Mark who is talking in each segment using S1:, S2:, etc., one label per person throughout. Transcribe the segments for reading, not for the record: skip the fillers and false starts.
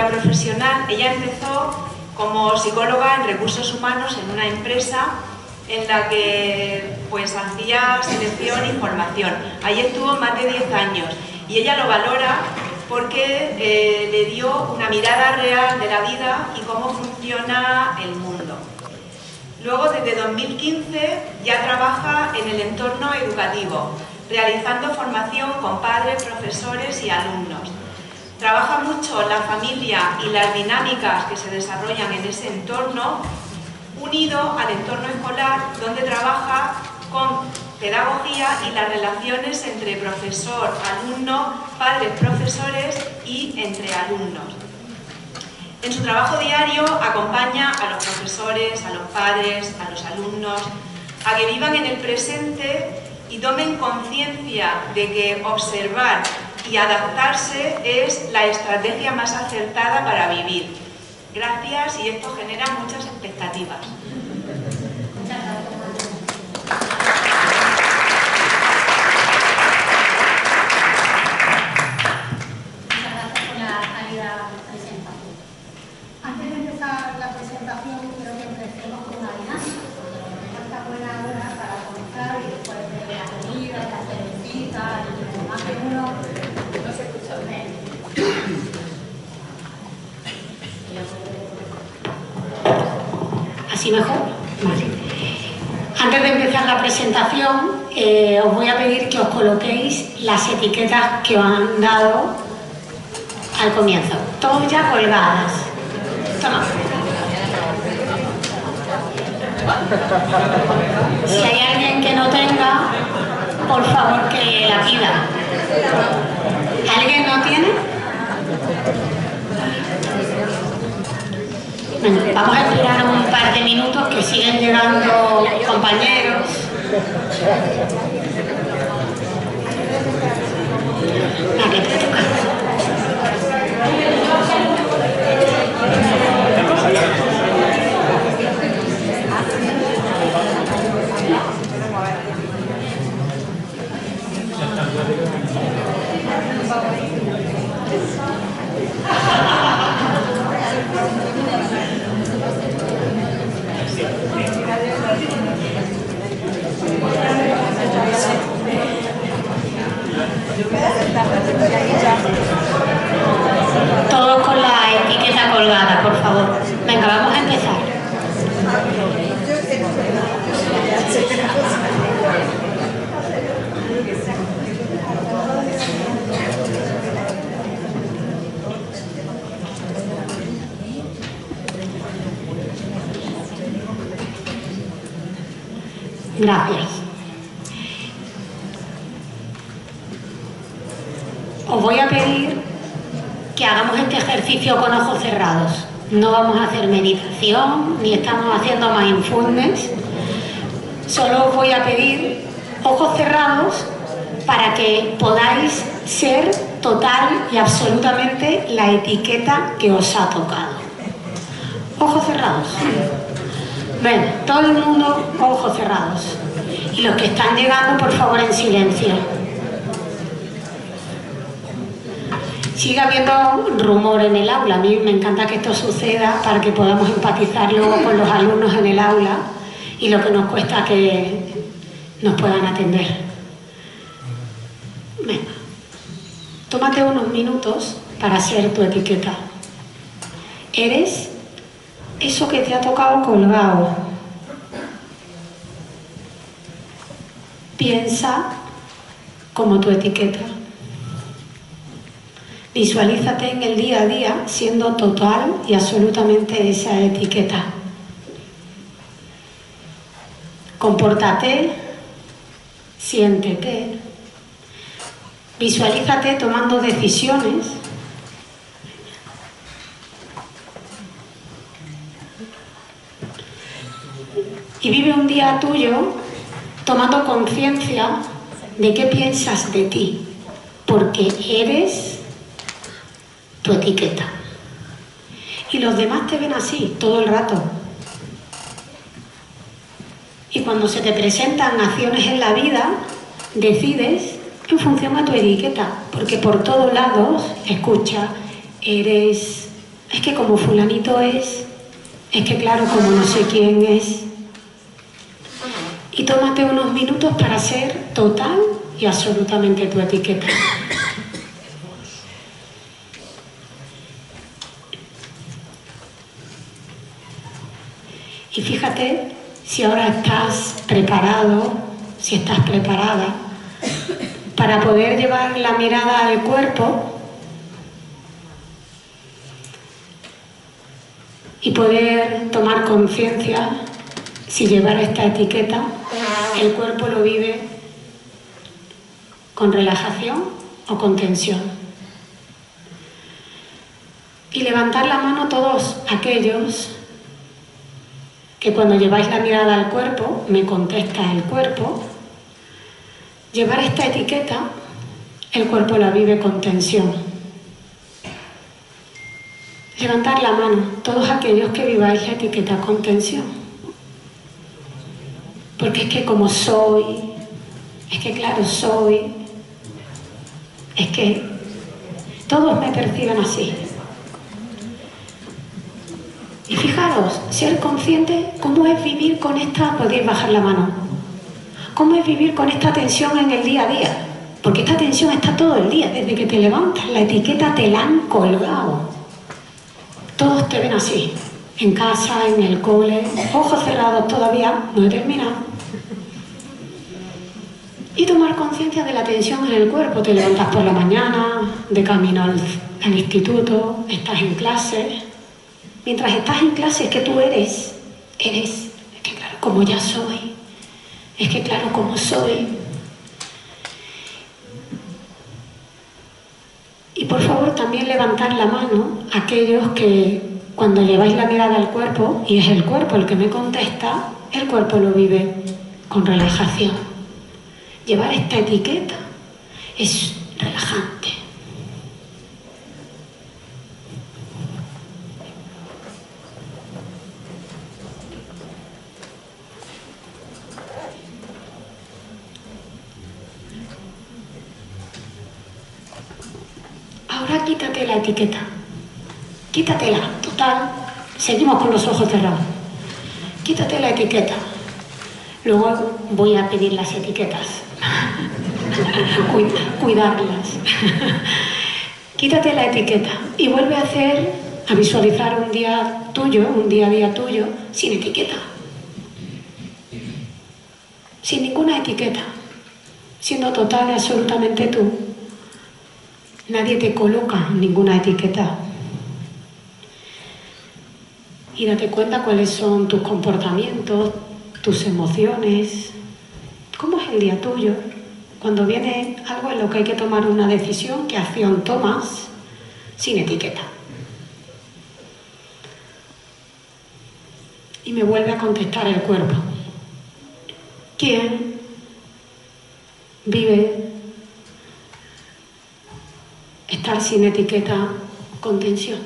S1: trayectoria profesional, ella empezó como psicóloga en recursos humanos en una empresa en la que pues hacía selección y formación. Ahí estuvo más de 10 años y ella lo valora porque le dio una mirada real de la vida y cómo funciona el mundo. Luego, desde 2015, ya trabaja en el entorno educativo, realizando formación con padres, profesores y alumnos. Trabaja mucho la familia y las dinámicas que se desarrollan en ese entorno, unido al entorno escolar, donde trabaja con pedagogía y las relaciones entre profesor, alumno, padres, profesores y entre alumnos. En su trabajo diario acompaña a los profesores, a los padres, a los alumnos, a que vivan en el presente y tomen conciencia de que observar y adaptarse es la estrategia más acertada para vivir. Gracias, y esto genera muchas expectativas.
S2: ¿Así mejor? Vale. Antes de empezar la presentación, os voy a pedir que os coloquéis las etiquetas que os han dado al comienzo. Todas ya colgadas. Toma. Si hay alguien que no tenga, por favor que la pida. ¿Alguien no tiene? Bueno, vamos a esperar un par de minutos que siguen llegando compañeros. ¿A qué te toca? Todos con la etiqueta colgada, por favor. Venga, vamos a empezar. Gracias. Os voy a pedir que hagamos este ejercicio con ojos cerrados. No vamos a hacer meditación, ni estamos haciendo mindfulness. Solo os voy a pedir ojos cerrados para que podáis ser total y absolutamente la etiqueta que os ha tocado. Ojos cerrados. Ven, todo el mundo ojos cerrados. Y los que están llegando, por favor, en silencio. Sigue habiendo rumor en el aula. A mí me encanta que esto suceda para que podamos empatizar luego con los alumnos en el aula y lo que nos cuesta que nos puedan atender. Venga, tómate unos minutos para hacer tu etiqueta. Eres eso que te ha tocado colgado. Piensa como tu etiqueta. Visualízate en el día a día siendo total y absolutamente esa etiqueta. Compórtate, siéntete, visualízate tomando decisiones. Y vive un día tuyo tomando conciencia de qué piensas de ti, porque eres tu etiqueta. Y los demás te ven así todo el rato. Y cuando se te presentan acciones en la vida, decides en función a tu etiqueta, porque por todos lados escucha, eres, es que como fulanito es que claro, como no sé quién es. Y tómate unos minutos para ser total y absolutamente tu etiqueta. Y fíjate si ahora estás preparado, si estás preparada para poder llevar la mirada al cuerpo y poder tomar conciencia si llevar esta etiqueta, el cuerpo lo vive con relajación o con tensión. Y levantar la mano todos aquellos que cuando lleváis la mirada al cuerpo, me contesta el cuerpo, llevar esta etiqueta, el cuerpo la vive con tensión. Levantar la mano, todos aquellos que viváis la etiqueta con tensión. Porque es que como soy, es que claro soy, es que todos me perciben así. Y fijaros, ser consciente, ¿cómo es vivir con esta? Podéis bajar la mano. ¿Cómo es vivir con esta tensión en el día a día? Porque esta tensión está todo el día, desde que te levantas, la etiqueta te la han colgado. Todos te ven así, en casa, en el cole, ojos cerrados todavía, no he terminado. Y tomar conciencia de la tensión en el cuerpo. Te levantas por la mañana, de camino al instituto, estás en clase. Mientras estás en clase es que tú eres, es que claro, como ya soy, es que claro, como soy. Y por favor también levantar la mano aquellos que cuando lleváis la mirada al cuerpo, y es el cuerpo el que me contesta, el cuerpo lo vive con relajación. Llevar esta etiqueta es relajante. Ahora quítate la etiqueta, quítatela, total, seguimos con los ojos cerrados, quítate la etiqueta, luego voy a pedir las etiquetas, cuidarlas, quítate la etiqueta y vuelve a visualizar un día tuyo, un día a día tuyo, sin etiqueta, sin ninguna etiqueta, siendo total y absolutamente tú. Nadie te coloca ninguna etiqueta. Y date cuenta cuáles son tus comportamientos, tus emociones, cómo es el día tuyo. Cuando viene algo en lo que hay que tomar una decisión, ¿qué acción tomas? Sin etiqueta. Y me vuelve a contestar el cuerpo. ¿Quién vive estar sin etiqueta con tensión?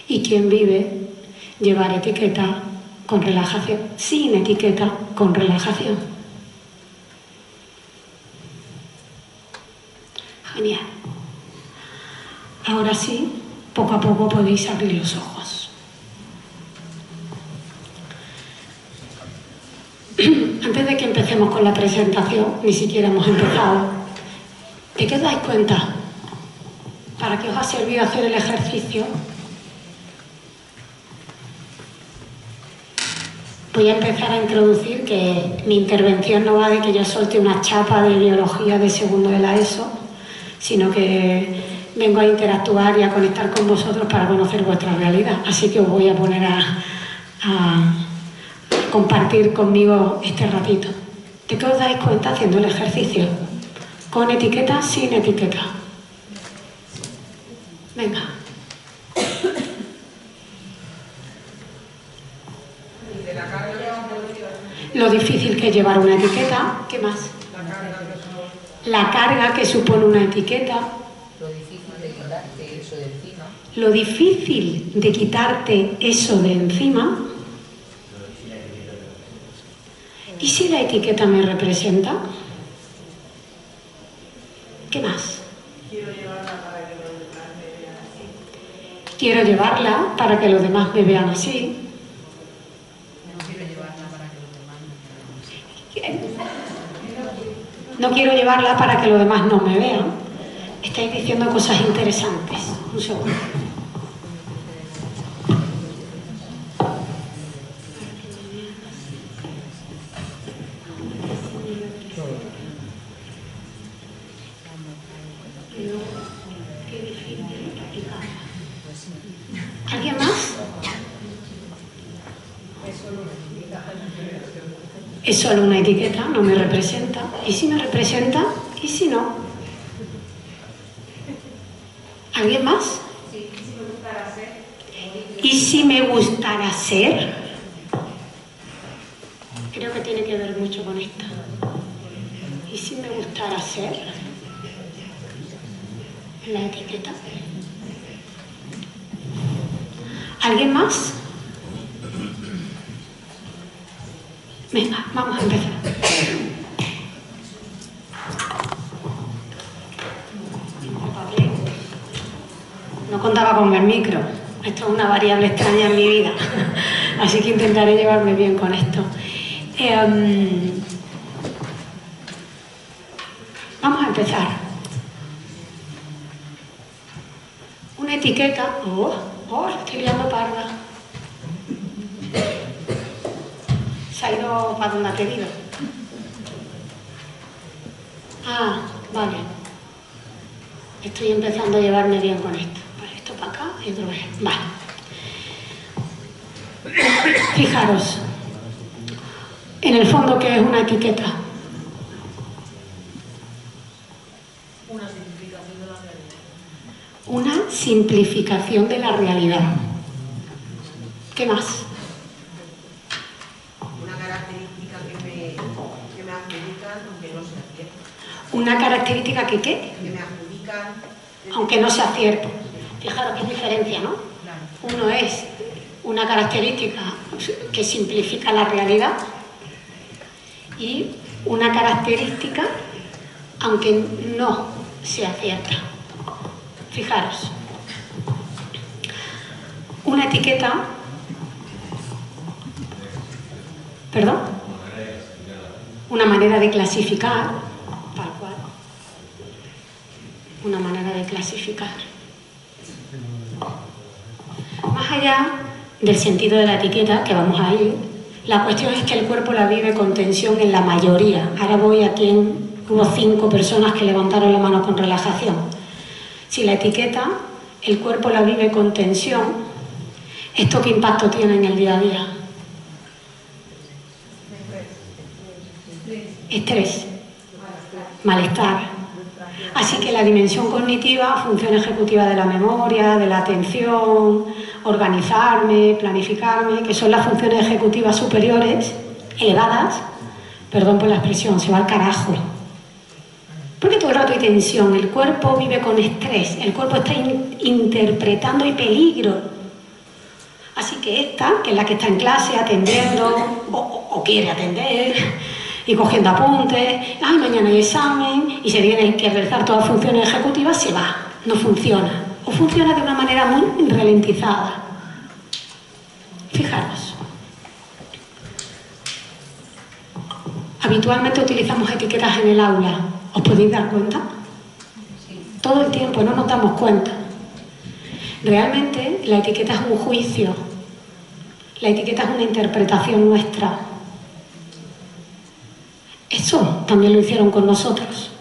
S2: ¿Y quién vive llevar etiqueta con relajación? Sin etiqueta con relajación. Genial. Ahora sí, poco a poco podéis abrir los ojos. Antes de que empecemos con la presentación, ni siquiera hemos empezado, ¿de qué os dais cuenta? ¿Para qué os ha servido hacer el ejercicio? Voy a empezar a introducir que mi intervención no va de que yo suelte una chapa de biología de segundo de la ESO, sino que vengo a interactuar y a conectar con vosotros para conocer vuestra realidad. Así que os voy a poner a compartir conmigo este ratito. ¿De qué os dais cuenta haciendo el ejercicio? ¿Con etiqueta, sin etiqueta? Venga. Lo difícil que es llevar una etiqueta. ¿Qué más? La carga que supone una etiqueta.
S3: Lo difícil de quitarte eso de encima.
S2: Lo difícil de quitarte eso de encima. ¿Y si la etiqueta me representa? ¿Qué más?
S1: Quiero llevar
S2: quiero llevarla para que los demás me vean así.
S3: No quiero llevarla para que los demás no me vean.
S2: No quiero llevarla para que los demás no me vean. Estáis diciendo cosas interesantes. Un segundo. ¿Alguien más? Es solo una etiqueta, no me representa. ¿Y si me representa? ¿Y si no? ¿Alguien más? ¿Y si me gustara ser? Creo que tiene que ver mucho con esto. ¿Y si me gustara ser? La etiqueta. ¿Alguien más? Venga, vamos a empezar. No contaba con el micro. Esto es una variable extraña en mi vida. Así que intentaré llevarme bien con esto. Vamos a empezar. Una etiqueta. La estoy liando parda. Se ha ido para donde ha querido. Ah, vale. Estoy empezando a llevarme bien con esto. Vale, esto para acá y otro para allá. Vale. Fijaros. En el fondo, ¿qué es una etiqueta?
S3: Una simplificación de la realidad.
S2: Una simplificación de la realidad. ¿Qué más?
S4: Una característica que me adjudican aunque no sea cierto.
S2: Una característica que ¿qué?
S4: Que me adjudican.
S2: Aunque no sea cierto. Fijaros qué diferencia, ¿no? Uno es una característica que simplifica la realidad y una característica aunque no sea cierta. Fijaros. Una etiqueta. ¿Perdón? Una manera de clasificar, tal cual. Una manera de clasificar. Más allá del sentido de la etiqueta, que vamos a ir, la cuestión es que el cuerpo la vive con tensión en la mayoría. Ahora voy a quien hubo 5 personas que levantaron la mano con relajación. Si la etiqueta, el cuerpo la vive con tensión, ¿esto qué impacto tiene en el día a día? Estrés, malestar. Así que la dimensión cognitiva, función ejecutiva de la memoria, de la atención, organizarme, planificarme, que son las funciones ejecutivas superiores, elevadas, perdón por la expresión, se va al carajo. Porque todo el rato hay tensión, el cuerpo vive con estrés, el cuerpo está interpretando el peligro. Así que esta, que es la que está en clase atendiendo o quiere atender y cogiendo apuntes, ay, mañana hay examen y se tiene que realizar todas las funciones ejecutivas, se va, no funciona. O funciona de una manera muy ralentizada. Fijaros. Habitualmente utilizamos etiquetas en el aula. ¿Os podéis dar cuenta? Todo el tiempo, no nos damos cuenta. Realmente la etiqueta es un juicio. La etiqueta es una interpretación nuestra. Eso también lo hicieron con nosotros.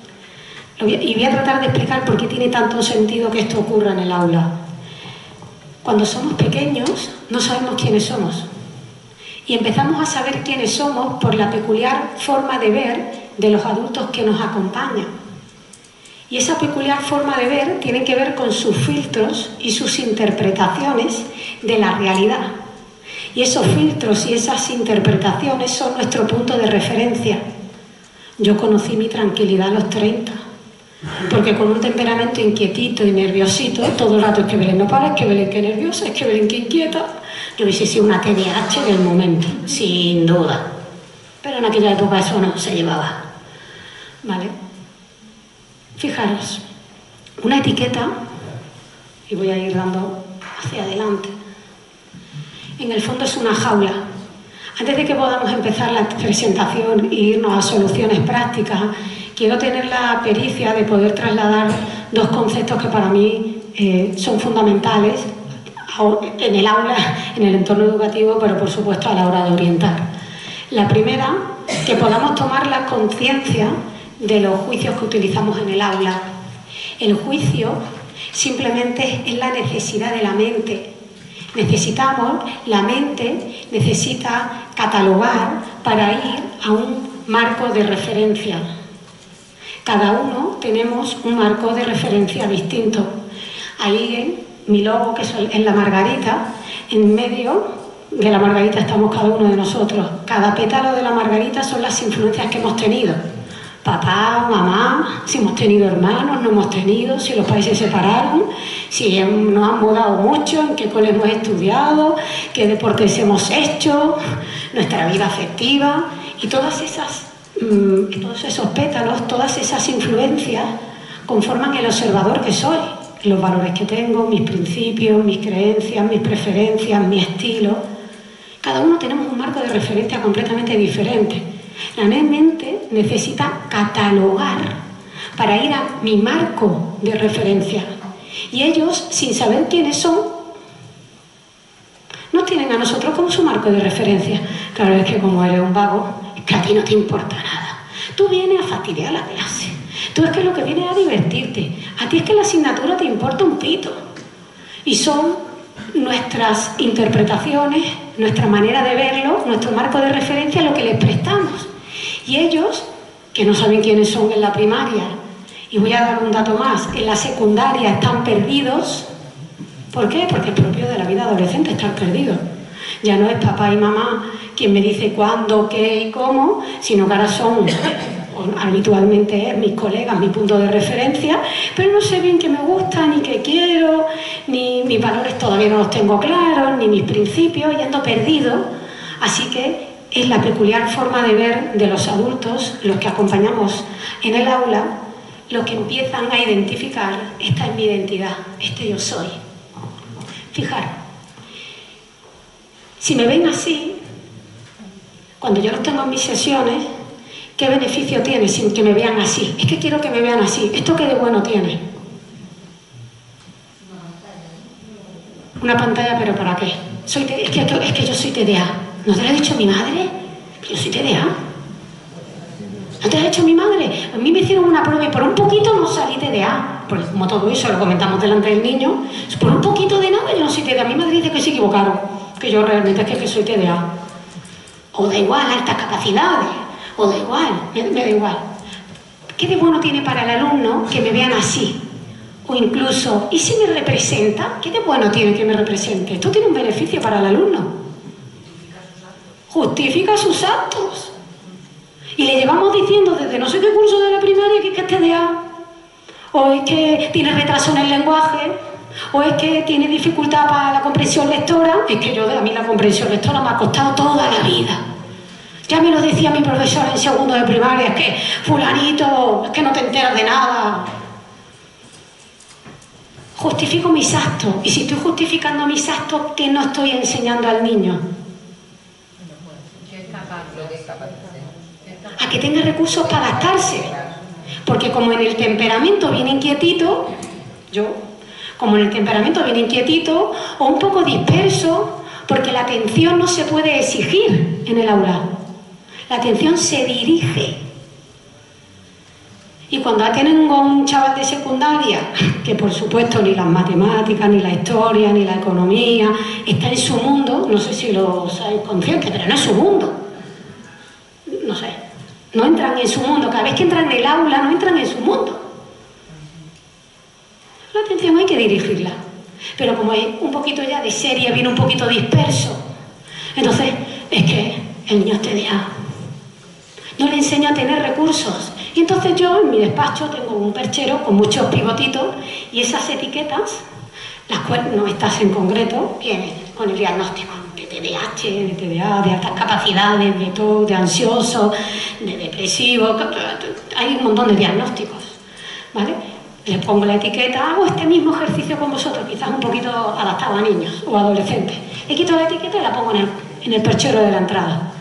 S2: Y voy a tratar de explicar por qué tiene tanto sentido que esto ocurra en el aula. Cuando somos pequeños no sabemos quiénes somos. Y empezamos a saber quiénes somos por la peculiar forma de ver de los adultos que nos acompañan. Y esa peculiar forma de ver tiene que ver con sus filtros y sus interpretaciones de la realidad. Y esos filtros y esas interpretaciones son nuestro punto de referencia. Yo conocí mi tranquilidad a los 30, porque con un temperamento inquietito y nerviosito, todo el rato es que Belén no para, es que Belén que nerviosa, es que Belén que inquieta. Yo hubiese sido una TDAH del momento, sin duda. Pero en aquella época eso no se llevaba. ¿Vale? Fijaros, una etiqueta, y voy a ir dando hacia adelante. En el fondo es una jaula. Antes de que podamos empezar la presentación e irnos a soluciones prácticas, quiero tener la pericia de poder trasladar dos conceptos que para mí son fundamentales en el aula, en el entorno educativo, pero por supuesto a la hora de orientar. La primera, que podamos tomar la conciencia de los juicios que utilizamos en el aula. El juicio simplemente es la necesidad de la mente. La mente necesita catalogar para ir a un marco de referencia. Cada uno tenemos un marco de referencia distinto. Ahí mi logo, que es la margarita, en medio de la margarita estamos cada uno de nosotros. Cada pétalo de la margarita son las influencias que hemos tenido. Papá, mamá, si hemos tenido hermanos, no hemos tenido, si los padres se separaron, si nos han mudado mucho, en qué cole hemos estudiado, qué deportes hemos hecho, nuestra vida afectiva y todos esos pétalos, todas esas influencias conforman el observador que soy, los valores que tengo, mis principios, mis creencias, mis preferencias, mi estilo. Cada uno tenemos un marco de referencia completamente diferente. La mente necesita catalogar para ir a mi marco de referencia. Y ellos, sin saber quiénes son, nos tienen a nosotros como su marco de referencia. Claro, es que como eres un vago, es que a ti no te importa nada. Tú vienes a fastidiar la clase. Tú es que lo que vienes es a divertirte. A ti es que la asignatura te importa un pito. Y son nuestras interpretaciones, nuestra manera de verlo, nuestro marco de referencia, lo que les prestamos. Y ellos, que no saben quiénes son en la primaria, y voy a dar un dato más, en la secundaria están perdidos. ¿Por qué? Porque es propio de la vida adolescente estar perdido. Ya no es papá y mamá quien me dice cuándo, qué y cómo, sino que ahora son, habitualmente mis colegas, mi punto de referencia, pero no sé bien qué me gusta, ni qué quiero, ni mis valores todavía no los tengo claros, ni mis principios, y ando perdido. Así que es la peculiar forma de ver de los adultos, los que acompañamos en el aula, los que empiezan a identificar: esta es mi identidad, este yo soy. Fijar, si me ven así, cuando yo los tengo en mis sesiones, ¿qué beneficio tiene sin que me vean así? Es que quiero que me vean así. ¿Esto qué de bueno tiene? Una pantalla, ¿pero para qué? Es que yo soy TDA. ¿No te lo ha dicho mi madre? Yo soy TDA. ¿No te lo ha dicho mi madre? A mí me hicieron una prueba y por un poquito no salí TDA. Porque como todo eso lo comentamos delante del niño, por un poquito de nada yo no soy TDA. Mi madre dice que se equivocaron, que yo realmente es que soy TDA. O da igual, altas capacidades. O da igual, me da igual. ¿Qué de bueno tiene para el alumno que me vean así? O incluso, ¿y si me representa? ¿Qué de bueno tiene que me represente? Esto tiene un beneficio para el alumno. Justifica sus actos. Y le llevamos diciendo desde no sé qué curso de la primaria que es TDA, o es que tiene retraso en el lenguaje, o es que tiene dificultad para la comprensión lectora. Es que a mí la comprensión lectora me ha costado toda la vida. Ya me lo decía mi profesora en segundo de primaria, es que fulanito, es que no te enteras de nada. Justifico mis actos, y si estoy justificando mis actos, ¿qué no estoy enseñando al niño? A que tenga recursos para adaptarse. Porque como en el temperamento viene inquietito, o un poco disperso, porque la atención no se puede exigir en el aula. La atención se dirige. Y cuando tienen un chaval de secundaria, que por supuesto ni las matemáticas, ni la historia, ni la economía, está en su mundo, no sé si lo sabéis conscientes, pero no es su mundo. No sé, no entran en su mundo. Cada vez que entran en el aula, no entran en su mundo. La atención hay que dirigirla. Pero como hay un poquito ya de serie, viene un poquito disperso. Entonces, es que el niño es TDA. No le enseño a tener recursos. Y entonces yo en mi despacho tengo un perchero con muchos pivotitos y esas etiquetas, las cuales no estas en concreto, vienen con el diagnóstico de TDAH, de TDA, de altas capacidades, de todo, de ansioso, de depresivo. Hay un montón de diagnósticos, ¿vale? Les pongo la etiqueta, hago este mismo ejercicio con vosotros, quizás un poquito adaptado a niños o adolescentes. Le quito la etiqueta y la pongo en el perchero de la entrada.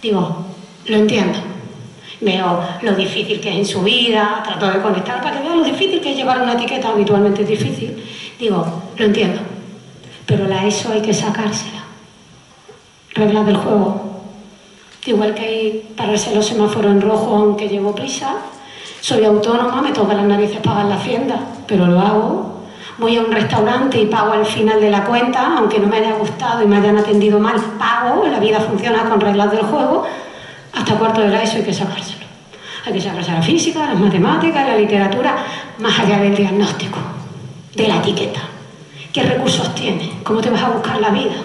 S2: Digo, lo entiendo. Veo lo difícil que es en su vida, trato de conectar para que vean lo difícil que es llevar una etiqueta, habitualmente es difícil. Digo, lo entiendo, pero la ESO hay que sacársela. Reglas del juego. Igual que hay pararse los semáforos en rojo aunque llevo prisa. Soy autónoma, me toca las narices pagar la hacienda, pero lo hago. Voy a un restaurante y pago al final de la cuenta, aunque no me haya gustado y me hayan atendido mal, pago. La vida funciona con reglas del juego. Hasta cuarto de la ESO hay que sacárselo. Hay que sacarse la física, las matemáticas, la literatura, más allá del diagnóstico, de la etiqueta. ¿Qué recursos tienes? ¿Cómo te vas a buscar la vida?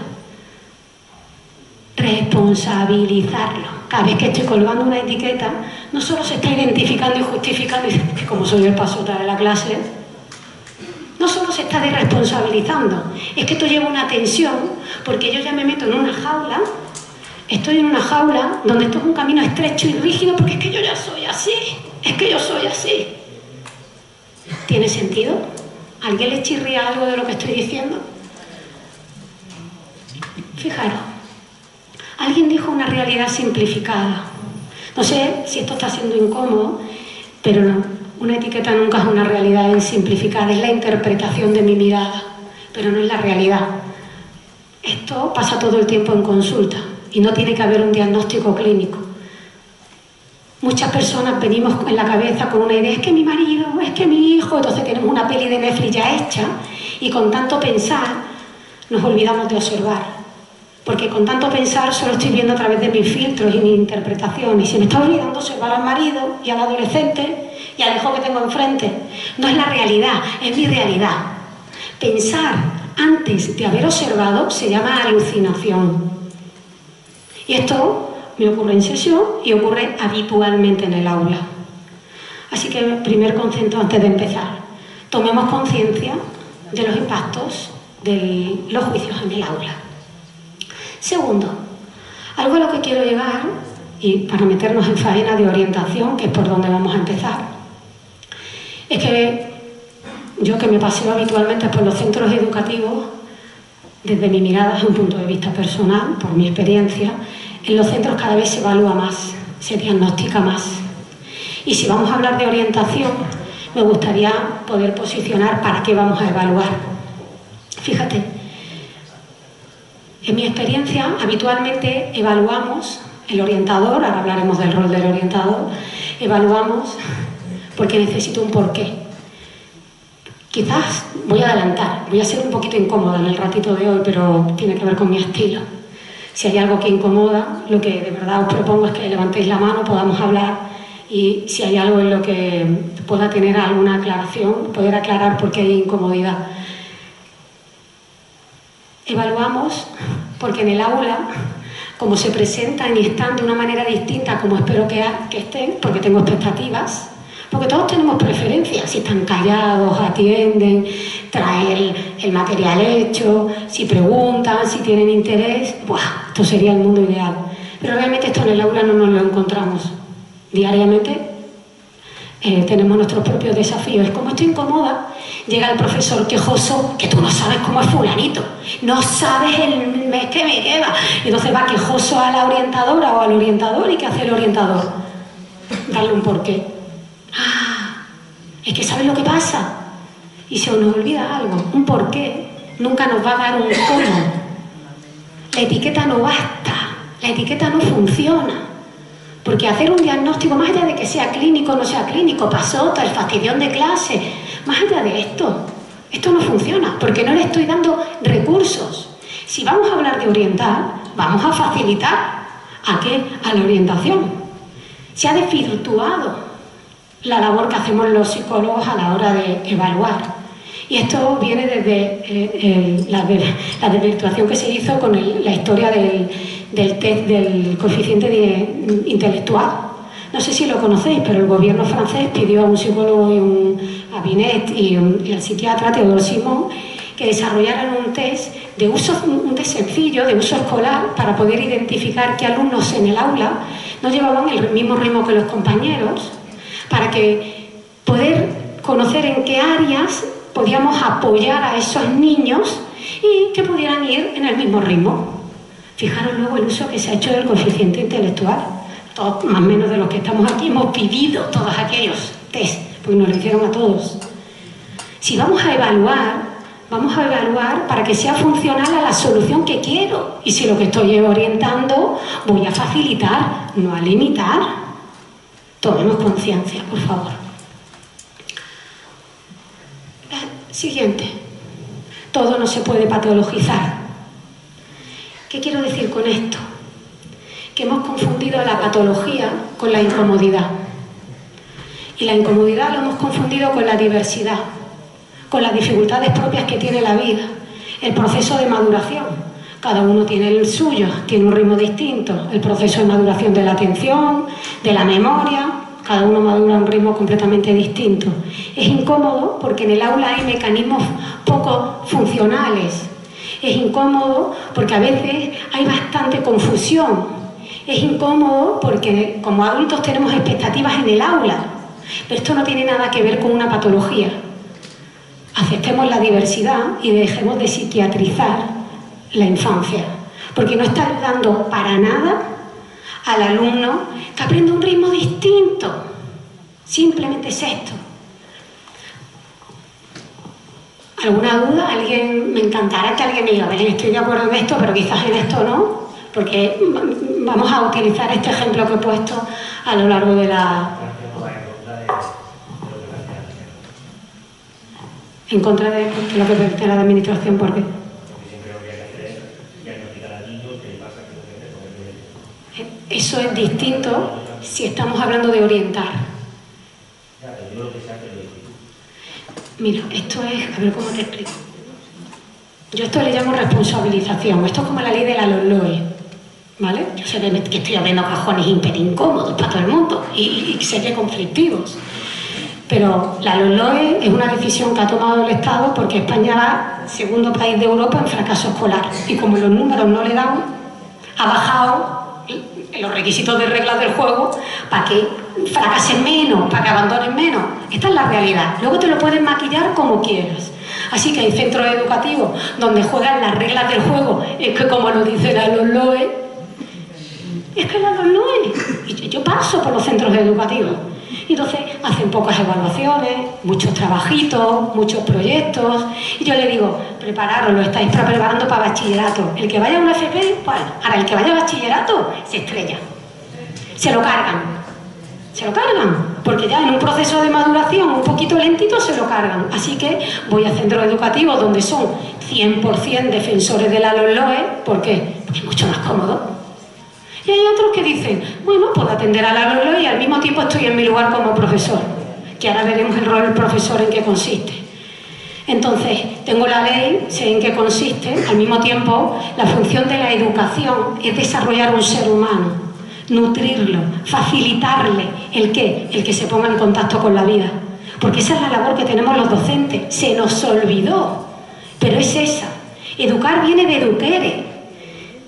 S2: Responsabilizarlo. Cada vez que estoy colgando una etiqueta, no solo se está identificando y justificando, que como soy el pasota de la clase, no solo se está desresponsabilizando, es que esto lleva una tensión, porque yo ya me meto en una jaula, estoy en una jaula donde esto es un camino estrecho y rígido, porque es que yo ya soy así, es que yo soy así. ¿Tiene sentido? ¿Alguien le chirría algo de lo que estoy diciendo? Fijaros. Alguien dijo una realidad simplificada. No sé si esto está siendo incómodo, pero no. Una etiqueta nunca es una realidad simplificada, es la interpretación de mi mirada, pero no es la realidad. Esto pasa todo el tiempo en consulta y no tiene que haber un diagnóstico clínico. Muchas personas venimos en la cabeza con una idea, es que mi marido, es que mi hijo, entonces tenemos una peli de Netflix ya hecha y con tanto pensar nos olvidamos de observar. Porque con tanto pensar solo estoy viendo a través de mis filtros y mi interpretación. Y se me está olvidando observar al marido y al adolescente y al hijo que tengo enfrente. No es la realidad, es mi realidad. Pensar antes de haber observado se llama alucinación. Y esto me ocurre en sesión y ocurre habitualmente en el aula. Así que primer concepto antes de empezar. Tomemos conciencia de los impactos de los juicios en el aula. Segundo, algo a lo que quiero llegar, y para meternos en faena de orientación, que es por donde vamos a empezar, es que yo que me paseo habitualmente por los centros educativos, desde mi mirada, desde un punto de vista personal, por mi experiencia, en los centros cada vez se evalúa más, se diagnostica más. Y si vamos a hablar de orientación, me gustaría poder posicionar para qué vamos a evaluar. Fíjate, en mi experiencia, habitualmente evaluamos el orientador, ahora hablaremos del rol del orientador, evaluamos porque necesito un porqué. Quizás voy a adelantar, voy a ser un poquito incómoda en el ratito de hoy, pero tiene que ver con mi estilo. Si hay algo que incomoda, lo que de verdad os propongo es que levantéis la mano, podamos hablar y si hay algo en lo que pueda tener alguna aclaración, poder aclarar por qué hay incomodidad. Evaluamos porque en el aula, como se presentan y están de una manera distinta como espero que estén, porque tengo expectativas, porque todos tenemos preferencias, si están callados, atienden, traen el material hecho, si preguntan, si tienen interés, ¡buah! Esto sería el mundo ideal. Pero realmente esto en el aula no nos lo encontramos. Diariamente tenemos nuestros propios desafíos. Como estoy incómoda, llega el profesor quejoso, que tú no sabes cómo es fulanito, no sabes el mes que me queda. Y entonces va quejoso a la orientadora o al orientador, ¿y qué hace el orientador? Darle un porqué. Ah, es que ¿sabes lo que pasa? Y se nos olvida algo, un porqué nunca nos va a dar un cómo. La etiqueta no basta, la etiqueta no funciona. Porque hacer un diagnóstico, más allá de que sea clínico o no sea clínico, pasota, el fastidión de clase, más allá de esto no funciona, porque no le estoy dando recursos. Si vamos a hablar de orientar, vamos a facilitar ¿a qué? A la orientación. Se ha desvirtuado la labor que hacemos los psicólogos a la hora de evaluar. Y esto viene desde la desvirtuación que se hizo con la historia del test del coeficiente intelectual. No sé si lo conocéis, pero el gobierno francés pidió a un psicólogo a Binet y al psiquiatra Theodore Simon que desarrollaran un test sencillo, de uso escolar, para poder identificar qué alumnos en el aula no llevaban el mismo ritmo que los compañeros, para que poder conocer en qué áreas podíamos apoyar a esos niños y que pudieran ir en el mismo ritmo. Fijaros luego el uso que se ha hecho del coeficiente intelectual. Todos, más o menos de los que estamos aquí, hemos vivido todos aquellos test, porque nos lo hicieron a todos. Si vamos a evaluar para que sea funcional a la solución que quiero. Y si lo que estoy orientando, voy a facilitar, no a limitar. Tomemos conciencia, por favor. Siguiente. Todo no se puede patologizar. ¿Qué quiero decir con esto? Que hemos confundido la patología con la incomodidad. Y la incomodidad lo hemos confundido con la diversidad, con las dificultades propias que tiene la vida, el proceso de maduración. Cada uno tiene el suyo, tiene un ritmo distinto. El proceso de maduración de la atención, de la memoria, cada uno madura a un ritmo completamente distinto. Es incómodo porque en el aula hay mecanismos poco funcionales. Es incómodo porque a veces hay bastante confusión. Es incómodo porque como adultos tenemos expectativas en el aula. Pero esto no tiene nada que ver con una patología. Aceptemos la diversidad y dejemos de psiquiatrizar la infancia, porque no está ayudando para nada al alumno que aprenda un ritmo distinto. Simplemente es esto. ¿Alguna duda? ¿Alguien? Me encantará que alguien me diga, Belén, estoy de acuerdo en esto, pero quizás en esto no, porque vamos a utilizar este ejemplo que he puesto a lo largo de la... En contra de lo que permite la administración, ¿por qué?
S5: Porque siempre habría que hacer eso, diagnosticar al niño qué le pasa, qué lo que
S2: Eso es distinto si estamos hablando de orientar.
S5: Ya, te digo lo que sea que lo digo.
S2: Mira, esto es, a ver cómo te explico. Yo esto le llamo responsabilización. Esto es como la ley de la LOE, ¿vale? Yo sé que estoy abriendo cajones hiper incómodos para todo el mundo y sé que conflictivos. Pero la LOE es una decisión que ha tomado el Estado porque España va segundo país de Europa en fracaso escolar. Y como los números no le dan, ha bajado los requisitos de reglas del juego para que fracasen menos, para que abandonen menos. Esta es la realidad. Luego te lo puedes maquillar como quieras. Así que hay centros educativos donde juegan las reglas del juego. Es que como lo dice la LOE, es que la LOE. Y yo paso por los centros educativos. Y entonces hacen pocas evaluaciones, muchos trabajitos, muchos proyectos. Y yo le digo, prepararos, lo estáis preparando para bachillerato. El que vaya a una FP, bueno, ahora el que vaya a bachillerato se estrella. Se lo cargan, porque ya en un proceso de maduración un poquito lentito se lo cargan. Así que voy a centros educativos donde son 100% defensores de la LOE. ¿Por qué? Porque es mucho más cómodo. Y hay otros que dicen, bueno, puedo atender a la LOE y al mismo tiempo estoy en mi lugar como profesor, que ahora veremos el rol del profesor en qué consiste. Entonces, tengo la ley, sé en qué consiste, al mismo tiempo la función de la educación es desarrollar un ser humano, nutrirlo, facilitarle ¿el qué? El que se ponga en contacto con la vida. Porque esa es la labor que tenemos los docentes, se nos olvidó, pero es esa. Educar viene de eduquere.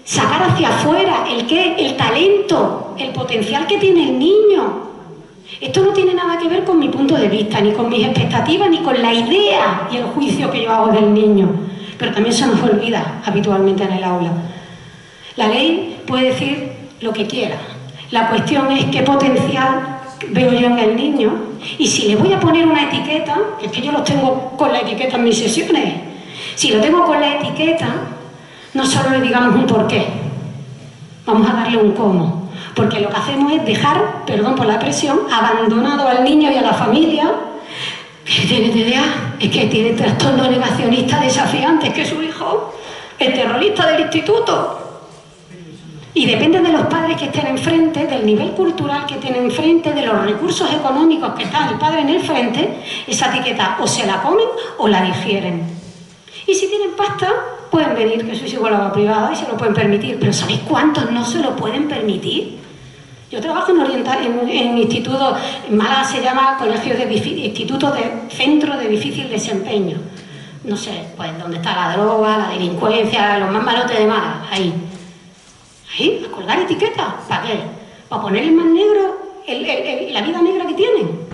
S2: Sacar hacia afuera el qué, el talento, el potencial que tiene el niño. Esto no tiene nada que ver con mi punto de vista, ni con mis expectativas, ni con la idea y el juicio que yo hago del niño. Pero también se nos olvida habitualmente en el aula. La ley puede decir lo que quiera. La cuestión es qué potencial veo yo en el niño. Y si le voy a poner una etiqueta, que es que yo los tengo con la etiqueta en mis sesiones. Si lo tengo con la etiqueta, no solo le digamos un porqué, vamos a darle un cómo. Porque lo que hacemos es dejar, perdón por la expresión, abandonado al niño y a la familia, que tiene TDA, es que tiene trastorno negacionista desafiante, es que su hijo es terrorista del instituto. Y depende de los padres que estén enfrente, del nivel cultural que tienen enfrente, de los recursos económicos que está el padre en el frente, esa etiqueta o se la comen o la digieren. Y si tienen pasta, pueden venir, que soy psicóloga privada y se lo pueden permitir. Pero ¿sabéis cuántos no se lo pueden permitir? Yo trabajo en institutos, en Málaga se llama Instituto de Centro de Difícil Desempeño. No sé, pues donde está la droga, la delincuencia, los más malotes de Málaga, ahí. Ahí, a colgar etiquetas. ¿Para qué? ¿Para ponerle más negro la vida negra que tienen?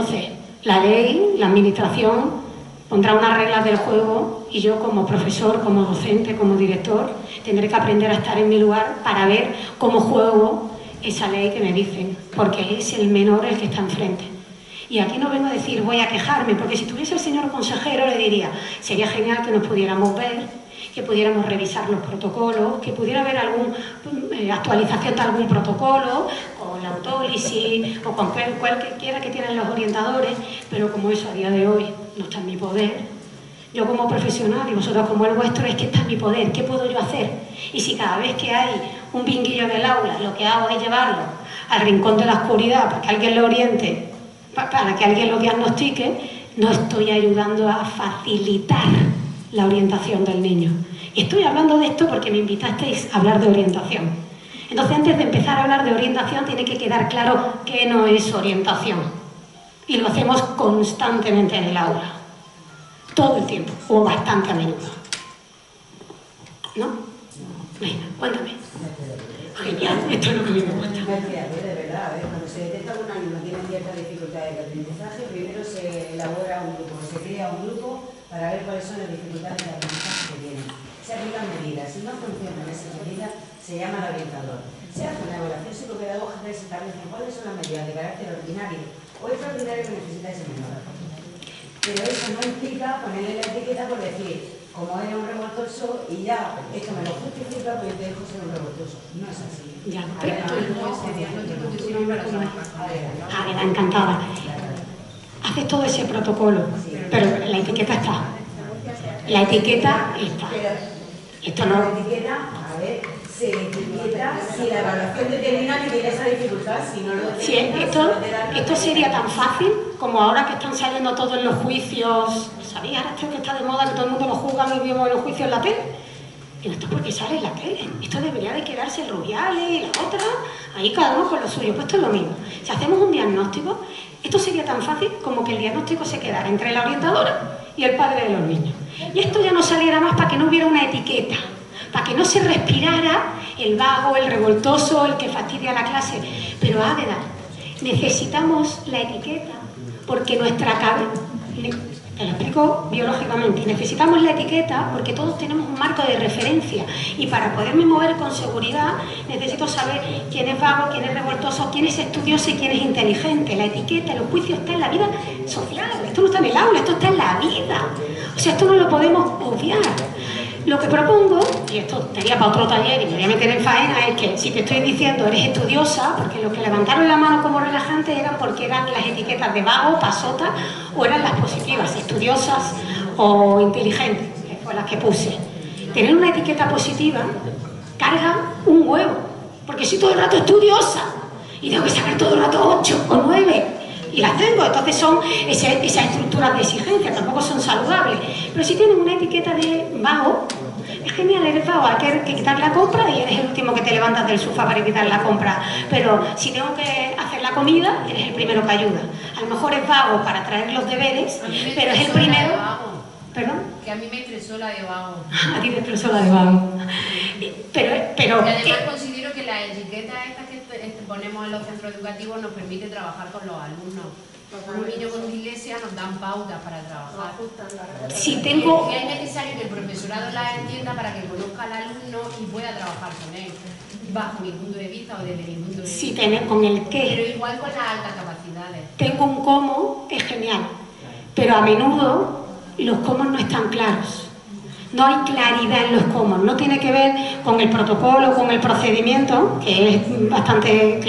S2: Entonces, la ley, la administración pondrá unas reglas del juego y yo como profesor, como docente, como director, tendré que aprender a estar en mi lugar para ver cómo juego esa ley que me dicen, porque es el menor el que está enfrente. Y aquí no vengo a decir voy a quejarme, porque si tuviese el señor consejero le diría, sería genial que nos pudiéramos ver, que pudiéramos revisar los protocolos, que pudiera haber alguna actualización de algún protocolo, con la autólisis o con cualquiera que tienen los orientadores, pero como eso a día de hoy no está en mi poder, yo como profesional y vosotros como el vuestro es que está en mi poder, ¿qué puedo yo hacer? Y si cada vez que hay un vinguillo en el aula lo que hago es llevarlo al rincón de la oscuridad para que alguien lo oriente, para que alguien lo diagnostique, no estoy ayudando a facilitar la orientación del niño. Y estoy hablando de esto porque me invitasteis a hablar de orientación. Entonces, antes de empezar a hablar de orientación, tiene que quedar claro qué no es orientación. Y lo hacemos constantemente en el aula. Todo el tiempo, o bastante a menudo. ¿No? Venga, cuéntame. Genial, esto es lo que me gusta.
S6: De verdad, cuando se detecta que un alumno tiene ciertas dificultades de aprendizaje, primero se elabora un grupo, se crea un grupo para ver cuáles son las dificultades de aprendizaje que tienen. Se aplican medidas, si no funcionan esas medidas, se llama al orientador. Se hace una evaluación psicopedagógica y se establecen cuáles son las medidas de carácter ordinario o extraordinario que necesita ese menor. Pero eso no implica ponerle la etiqueta por decir, como eres un revoltoso y ya esto me lo justifica, pues yo te dejo ser un revoltoso. No es así.
S2: Ya,
S6: no,
S2: encantada. Haces todo ese protocolo, pero la etiqueta está. La etiqueta está. Esto no.
S6: La etiqueta, a ver, se etiqueta si la evaluación determina que tiene esa dificultad, si no lo determina.
S2: Sí, esto sería tan fácil como ahora que están saliendo todos los juicios. ¿Sabéis? Ahora esto que está de moda, que todo el mundo lo juzga, lo vemos en los juicios en la tele. Y esto es porque sale en la tele. Esto debería de quedarse el Rubiales y la otra, ahí cada uno con lo suyo. Pues esto es lo mismo. Si hacemos un diagnóstico, esto sería tan fácil como que el diagnóstico se quedara entre la orientadora y el padre de los niños. Y esto ya no saliera más para que no hubiera una etiqueta, para que no se respirara el vago, el revoltoso, el que fastidia la clase. Pero Águeda, necesitamos la etiqueta porque nuestra cabeza... Te lo explico biológicamente. Necesitamos la etiqueta porque todos tenemos un marco de referencia y para poderme mover con seguridad necesito saber quién es vago, quién es revoltoso, quién es estudioso y quién es inteligente. La etiqueta, el juicio está en la vida social. Esto no está en el aula, esto está en la vida. O sea, esto no lo podemos obviar. Lo que propongo, y esto sería para otro taller y me voy a meter en faena, es que si te estoy diciendo eres estudiosa, porque los que levantaron la mano como relajantes eran porque eran las etiquetas de vago, pasota, o eran las positivas, estudiosas o inteligentes, que fue las que puse. Tener una etiqueta positiva carga un huevo, porque soy todo el rato estudiosa y tengo que sacar todo el rato 8 o 9. Y las tengo, entonces son esas estructuras de exigencia, tampoco son saludables. Pero si tienen una etiqueta de vago, es genial, eres vago, hay que quitar la compra y eres el último que te levantas del sofá para quitar la compra. Pero si tengo que hacer la comida, eres el primero que ayuda. A lo mejor es vago para traer los deberes, pero es el primero... ¿Perdón?
S3: Que a mí me estresó la de vago.
S2: A ti te estresó la de vago. Pero
S3: y además considero que la etiqueta esta que ponemos en los centros educativos nos permite trabajar con los alumnos. Un niño con dislexia nos dan pautas para trabajar.
S2: Si tengo...
S3: Y es necesario que el profesorado las entienda para que conozca al alumno y pueda trabajar con él. Bajo mi punto de vista o desde mi punto de vista.
S2: Si tener con el qué.
S3: Pero igual con las altas capacidades.
S2: Tengo un cómo, es genial. Pero a menudo los cómo no están claros. No hay claridad en los cómo. No tiene que ver con el protocolo, con el procedimiento, que es bastante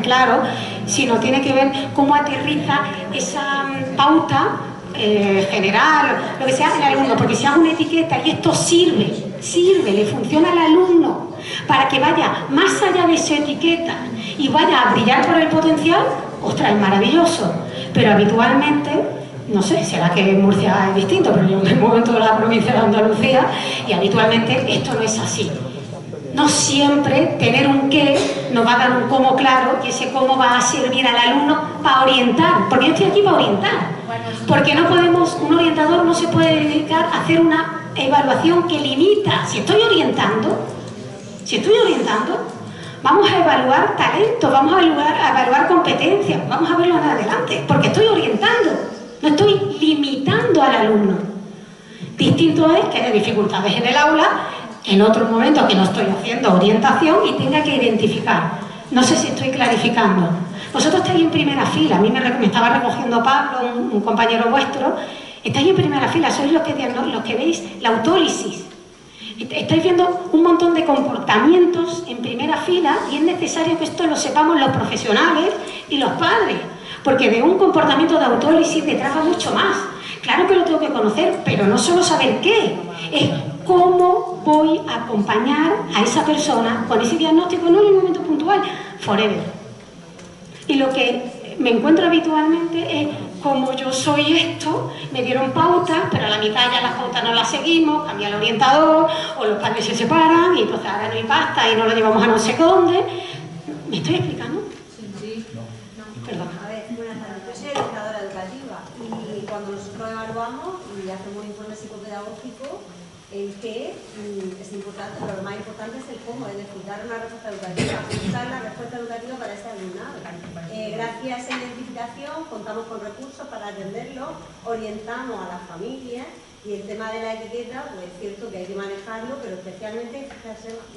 S2: claro, sino tiene que ver cómo aterriza esa pauta general, lo que sea, en el alumno. Porque si hago una etiqueta y esto sirve, le funciona al alumno para que vaya más allá de esa etiqueta y vaya a brillar por el potencial, ostras, es maravilloso. Pero habitualmente... No sé, será que en Murcia es distinto, pero yo me muevo en toda la provincia de Andalucía y habitualmente esto no es así. No siempre tener un qué nos va a dar un cómo claro y ese cómo va a servir al alumno para orientar, porque yo estoy aquí para orientar. Porque no podemos, un orientador no se puede dedicar a hacer una evaluación que limita. Si estoy orientando, Vamos a evaluar talento, vamos a evaluar competencias, vamos a verlo en adelante, porque estoy orientando, no estoy limitando al alumno. Distinto es que haya dificultades en el aula, en otro momento que no estoy haciendo orientación y tenga que identificar. No sé si estoy clarificando. Vosotros estáis en primera fila, a mí me estaba recogiendo Pablo, un compañero vuestro, estáis en primera fila, sois los que veis la autólisis. Estáis viendo un montón de comportamientos en primera fila y es necesario que esto lo sepamos los profesionales y los padres, porque de un comportamiento de autólisis detrás va mucho más. Claro que lo tengo que conocer, pero no solo saber qué, es cómo voy a acompañar a esa persona con ese diagnóstico, no en un momento puntual, forever. Y lo que me encuentro habitualmente es, como yo soy esto, me dieron pautas, pero a la mitad ya las pautas no las seguimos, cambia el orientador, o los padres se separan, y entonces ahora no hay pasta y no lo llevamos a no sé dónde. ¿Me estoy explicando?
S7: Sí.
S2: Perdón.
S7: A ver, buenas tardes. Yo soy educadora educativa y cuando nosotros evaluamos y hacemos un informe psicopedagógico, el qué es importante, pero lo más importante es el cómo, es decir, dar una respuesta educativa, buscar la respuesta educativa para ese alumnado. Gracias a esa identificación contamos con recursos para atenderlo, orientamos a las familias y el tema de la etiqueta, pues es cierto que hay que manejarlo, pero especialmente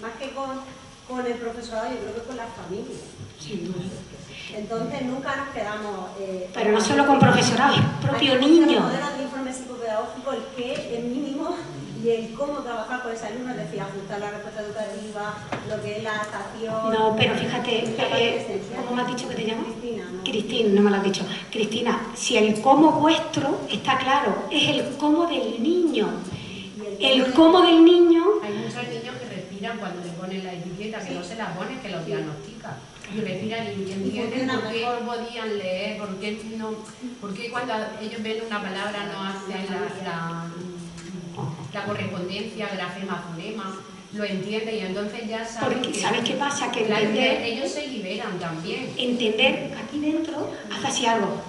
S7: más que con el profesorado, yo creo que con las familias.
S2: Sin duda.
S7: Entonces nunca nos quedamos...
S2: Pero no solo con profesorado, el propio niño.
S7: Los modelos de informe psicopedagógico, el qué es mínimo y el cómo trabajar con ese alumno, es decir, ajustar la respuesta educativa, lo que es la adaptación...
S2: No, pero fíjate, ¿cómo me has dicho que te llamas?
S7: Cristina, ¿no?
S2: Cristina, no me lo has dicho. Cristina, si el cómo vuestro está claro, es el cómo del niño. El cómo del niño...
S3: Hay muchos niños que respiran cuando le ponen la etiqueta, que no se la ponen, que los diagnostican. Y respiran y entienden por qué podían leer, por qué cuando ellos ven una palabra no hacen la correspondencia, grafema, fonema, lo entienden y entonces ya saben.
S2: Porque, ¿sabes qué pasa? Que
S3: ellos se liberan también.
S2: Entender aquí dentro hace así algo.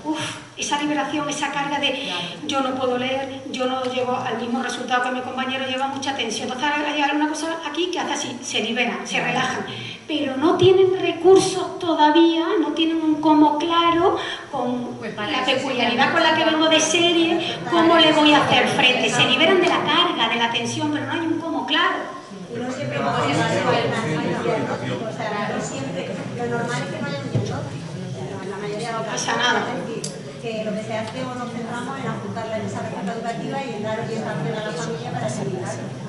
S2: Esa liberación, esa carga de yo no puedo leer, yo no llevo al mismo resultado que mi compañero, lleva mucha tensión. Entonces hay alguna cosa aquí que hace así, se liberan, se relajan. Pero no tienen recursos todavía, no tienen un cómo claro, con la peculiaridad con la que vengo de serie, cómo le voy a hacer frente. Se liberan de la carga, de la tensión, pero no hay un cómo claro.
S7: Y no siempre vamos a llevar diagnóstico, o sea, no siempre, lo normal es que no haya un diagnóstico, en la mayoría de los casos.
S2: No pasa nada.
S7: Es decir, que lo que se hace o nos centramos en ajustarla en esa respuesta educativa y en dar orientación a la familia para asimilarlo.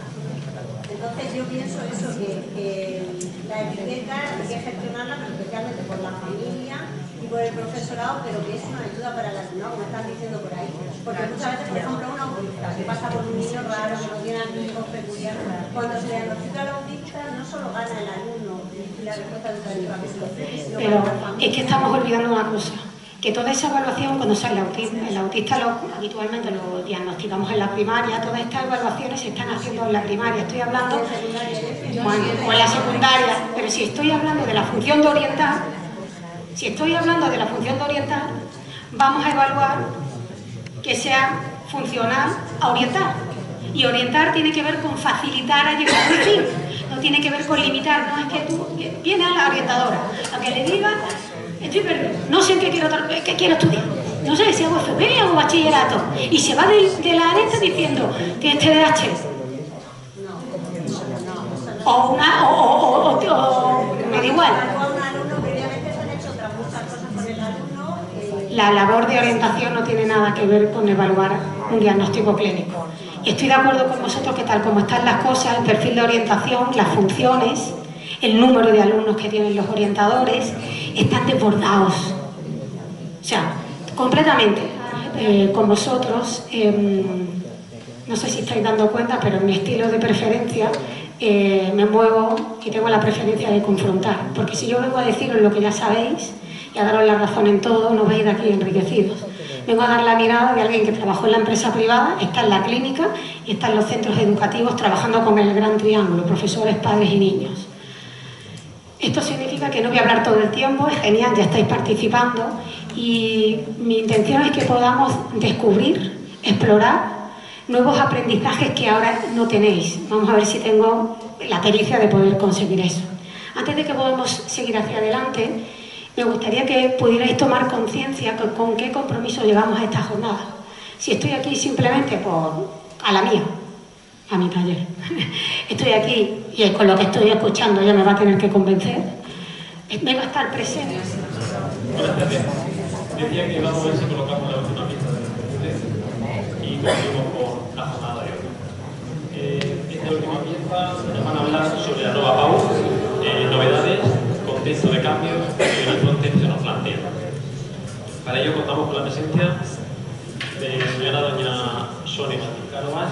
S7: Entonces yo pienso eso, que la etiqueta hay que gestionarla, pero especialmente por la familia y por el profesorado, pero que es una ayuda para el alumnado, como están diciendo por ahí. Porque muchas veces, por ejemplo, un autista que pasa por un niño raro, que no tiene amigos peculiares, cuando se diagnostica al autista no solo gana el alumno y la respuesta educativa que se le ofrece, sino
S2: Pero
S7: para la familia.
S2: es que estamos olvidando una cosa, que toda esa evaluación, cuando sale el autista habitualmente lo diagnosticamos en la primaria, todas estas evaluaciones se están haciendo en la primaria. Estoy hablando, bueno, o en la secundaria, pero si estoy hablando de la función de orientar, vamos a evaluar que sea funcional a orientar. Y orientar tiene que ver con facilitar a llegar al fin, no tiene que ver con limitar, no es que tú vienes a la orientadora, aunque le digas, estoy perdido, no sé qué quiero estudiar, no sé si hago FP o bachillerato, y se va de la aresta diciendo, tienes TDAH, o me da igual. La labor de orientación no tiene nada que ver con evaluar un diagnóstico clínico. Y estoy de acuerdo con vosotros que tal como están las cosas, el perfil de orientación, las funciones, el número de alumnos que tienen los orientadores, están desbordados. O sea, completamente. Con vosotros, no sé si estáis dando cuenta, pero en mi estilo de preferencia me muevo y tengo la preferencia de confrontar. Porque si yo vengo a deciros lo que ya sabéis, y a daros la razón en todo, no vais de aquí enriquecidos. Vengo a dar la mirada de alguien que trabajó en la empresa privada, está en la clínica y está en los centros educativos trabajando con el gran triángulo, profesores, padres y niños. Esto significa que no voy a hablar todo el tiempo, es genial, ya estáis participando y mi intención es que podamos descubrir, explorar nuevos aprendizajes que ahora no tenéis. Vamos a ver si tengo la pericia de poder conseguir eso. Antes de que podamos seguir hacia adelante, me gustaría que pudierais tomar conciencia con qué compromiso llegamos a esta jornada. Si estoy aquí simplemente a la mía, a mi taller, estoy aquí y con lo que estoy escuchando ya me va a tener que convencer, me va a estar presente.
S8: Decía que vamos a ver si colocamos la última pieza de los y concluimos con la jornada de hoy. Esta última pieza nos van a hablar sobre la nueva PAU, novedades, contexto de cambios y el contexto que nos plantea. Para ello contamos con la presencia de la señora doña Sonia Martín Cánovas,